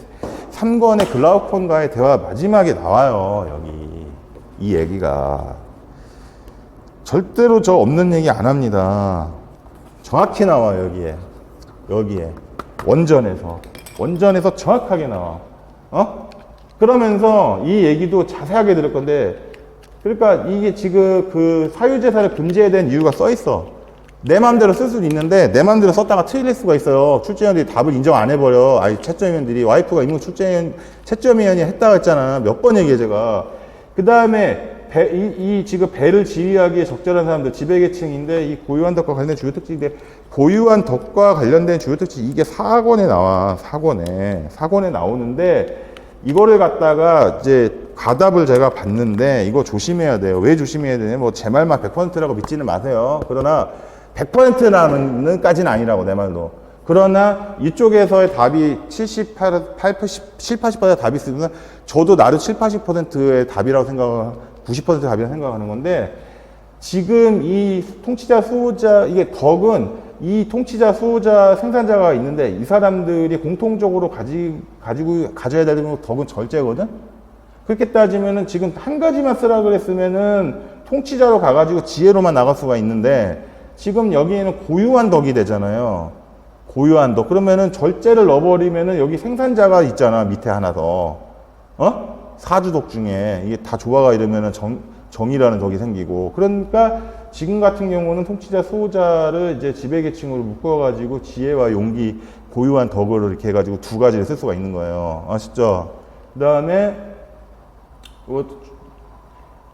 3권의 글라우콘과의 대화 마지막에 나와요. 여기 이 얘기가 절대로 저 없는 얘기 안 합니다. 정확히 나와요. 여기에 원전에서 정확하게 나와. 그러면서 이 얘기도 자세하게 들을 건데 그러니까 이게 지금 그 사유재산을 금지해야 되는 이유가 써 있어. 내 마음대로 쓸 수도 있는데 내 마음대로 썼다가 틀릴 수가 있어요. 출제위원들이 답을 인정 안 해버려. 채점위원들이 와이프가 임무 채점위원이 했다고 했잖아. 몇 번 얘기해 제가. 그 다음에 지금 배를 지휘하기에 적절한 사람들 지배계층인데 이 고유한 덕과 관련된 주요 특징인데 고유한 덕과 관련된 주요 특징 이게 4권에 나와. 4권에 나오는데 이거를 갖다가 이제 가답을 제가 봤는데 이거 조심해야 돼요. 왜 조심해야 되냐? 뭐 제 말만 100%라고 믿지는 마세요. 그러나 100%나는까지는 아니라고 내 말도. 그러나 이쪽에서의 답이 70-80% 답이 있으면 저도 나름 70-80%의 답이라고 생각하고 90% 답이라고 생각하는 건데 지금 이 통치자 수호자 이게 덕은 이 통치자 수호자 생산자가 있는데 이 사람들이 공통적으로 가져야 되는 덕은 절제거든. 그렇게 따지면은 지금 한 가지만 쓰라 그랬으면은 통치자로 가가지고 지혜로만 나갈 수가 있는데 지금 여기에는 고유한 덕이 되잖아요. 고유한 덕. 그러면은 절제를 넣어버리면은 여기 생산자가 있잖아. 밑에 하나 더. 사주덕 중에 이게 다 조화가 이러면은 정이라는 덕이 생기고. 그러니까 지금 같은 경우는 통치자 수호자를 이제 지배계층으로 묶어가지고 지혜와 용기, 고유한 덕을 이렇게 해가지고 두 가지를 쓸 수가 있는 거예요. 아시죠? 그 다음에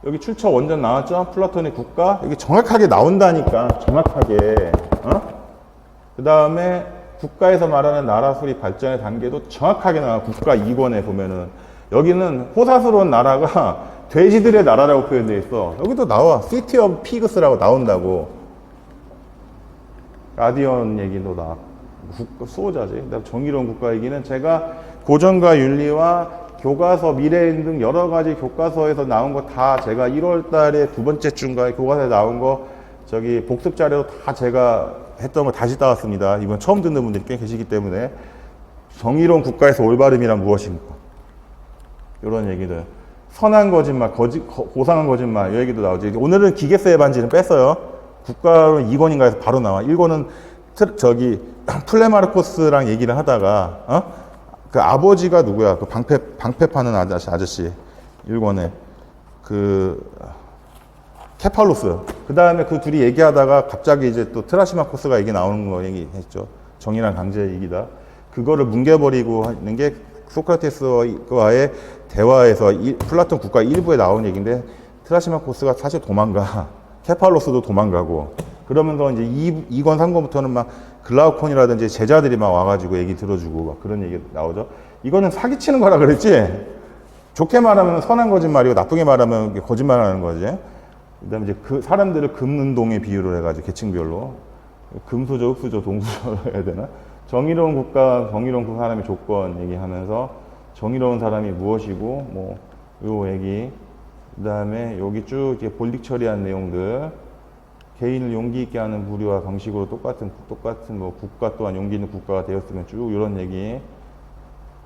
여기 출처 원전 나왔죠? 플라톤의 국가. 여기 정확하게 나온다니까. 정확하게. 그 다음에 국가에서 말하는 나라 수립 발전의 단계도 정확하게 나와. 국가 2권에 보면은. 여기는 호사스러운 나라가 돼지들의 나라라고 표현되어 있어. 여기도 나와. City of Pigs라고 나온다고. 가디언 얘기도 나와. 수호자지. 정의로운 국가 얘기는 제가 고전과 윤리와 교과서, 미래인 등 여러 가지 교과서에서 나온 거 다 제가 1월 달에 두 번째 주인가에 교과서에 나온 거 저기 복습 자료로 다 제가 했던 거 다시 따왔습니다. 이번 처음 듣는 분들이 꽤 계시기 때문에 정의로운 국가에서 올바름이란 무엇인가? 이런 얘기들. 선한 거짓말, 고상한 거짓말, 이 얘기도 나오지. 오늘은 기계세의 반지는 뺐어요. 국가로 2권인가에서 바로 나와. 1권은 플레마르코스랑 얘기를 하다가, 그 아버지가 누구야? 그 방패 파는 아저씨. 1권에. 케팔로스. 그 다음에 그 둘이 얘기하다가 갑자기 이제 또 트라시마코스가 얘기 나오는 거 얘기했죠. 정의랑 강제 얘기다. 그거를 뭉개버리고 하는 게 소크라테스와의 대화에서 플라톤 국가 일부에 나온 얘기인데 트라시마코스가 사실 도망가. 케팔로스도 도망가고. 그러면서 이제 2권, 3권부터는 막 글라우콘이라든지 제자들이 막 와가지고 얘기 들어주고 막 그런 얘기 나오죠. 이거는 사기치는 거라 그랬지? 좋게 말하면 선한 거짓말이고 나쁘게 말하면 거짓말 하는 거지. 그 다음에 이제 그 사람들을 금운동에 비유를 해가지고 계층별로. 금수저, 흑수저, 동수저 해야 되나? 정의로운 국가, 정의로운 그 사람의 조건 얘기하면서 정의로운 사람이 무엇이고, 뭐, 요 얘기. 그 다음에 여기 쭉 이렇게 볼릭 처리한 내용들. 개인을 용기 있게 하는 부류와 방식으로 똑같은 뭐 국가 또한 용기 있는 국가가 되었으면 쭉 이런 얘기.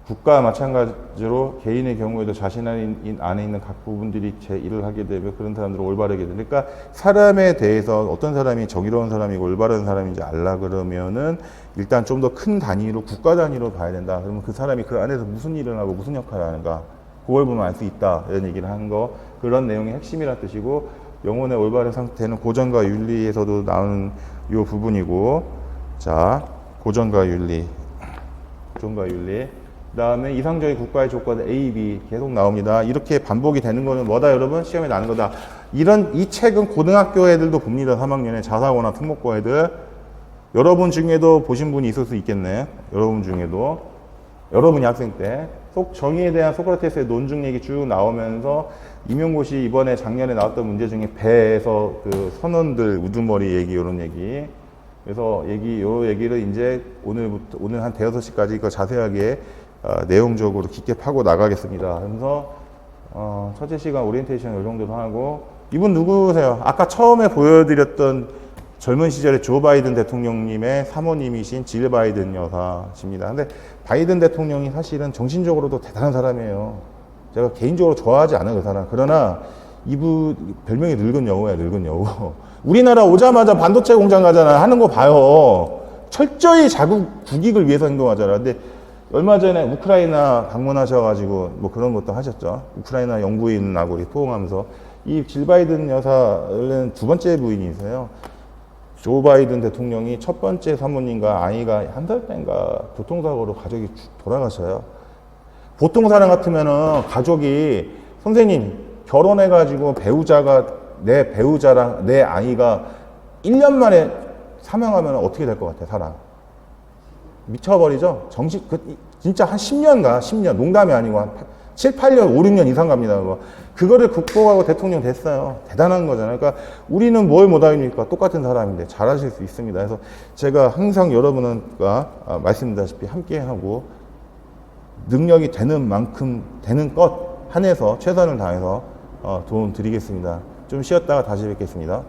국가와 마찬가지로 개인의 경우에도 자신 안에 있는 각 부분들이 제 일을 하게 되면 그런 사람들을 올바르게 되니까 그러니까 사람에 대해서 어떤 사람이 정의로운 사람이고 올바른 사람인지 알라 그러면은 일단 좀 더 큰 단위로 국가 단위로 봐야 된다. 그러면 그 사람이 그 안에서 무슨 일을 하고 무슨 역할을 하는가 그걸 보면 알 수 있다. 이런 얘기를 하는 거 그런 내용의 핵심이란 뜻이고 영혼의 올바른 상태는 고전과 윤리에서도 나오는 이 부분이고 자 고전과 윤리 그 다음에 이상적인 국가의 조건 A, B 계속 나옵니다. 이렇게 반복이 되는 거는 뭐다 여러분? 시험에 나는 거다. 이 책은 고등학교 애들도 봅니다. 3학년에 자사고나 특목고 애들. 여러분 중에도 보신 분이 있을 수 있겠네. 여러분 중에도. 여러분이 학생 때. 정의에 대한 소크라테스의 논증 얘기 쭉 나오면서 임용고시 이번에 작년에 나왔던 문제 중에 배에서 그 선원들 우두머리 얘기 이런 얘기. 그래서 요 얘기를 이제 오늘 한 대여섯 시까지 이거 자세하게 내용적으로 깊게 파고 나가겠습니다. 그래서 첫째 시간 오리엔테이션 이 정도로 하고 이분 누구세요? 아까 처음에 보여드렸던 젊은 시절에 조 바이든 대통령님의 사모님이신 질 바이든 여사십니다. 근데 바이든 대통령이 사실은 정신적으로도 대단한 사람이에요. 제가 개인적으로 좋아하지 않아요, 그 사람. 그러나 이분 별명이 늙은 여우야, 늙은 여우. 우리나라 오자마자 반도체 공장 가잖아. 하는 거 봐요. 철저히 자국 국익을 위해서 행동하잖아. 근데 얼마 전에 우크라이나 방문하셔가지고 뭐 그런 것도 하셨죠. 우크라이나 영부인하고 포옹하면서 이 질 바이든 여사는 두 번째 부인이세요. 조 바이든 대통령이 첫 번째 사모님과 아이가 한 살 때인가 교통사고로 가족이 돌아가셔요. 보통 사람 같으면은 가족이 선생님 결혼해가지고 내 배우자랑 내 아이가 1년 만에 사망하면 어떻게 될 것 같아, 사람? 미쳐버리죠. 진짜 한 10년, 농담이 아니고 한 7, 8년, 5, 6년 이상 갑니다. 그거를 극복하고 대통령 됐어요. 대단한 거잖아요. 그러니까 우리는 뭘 못하겠습니까? 똑같은 사람인데 잘하실 수 있습니다. 그래서 제가 항상 여러분과 말씀드렸다시피 함께하고 능력이 되는 만큼 되는 것 한해서 최선을 다해서 도움 드리겠습니다. 좀 쉬었다가 다시 뵙겠습니다.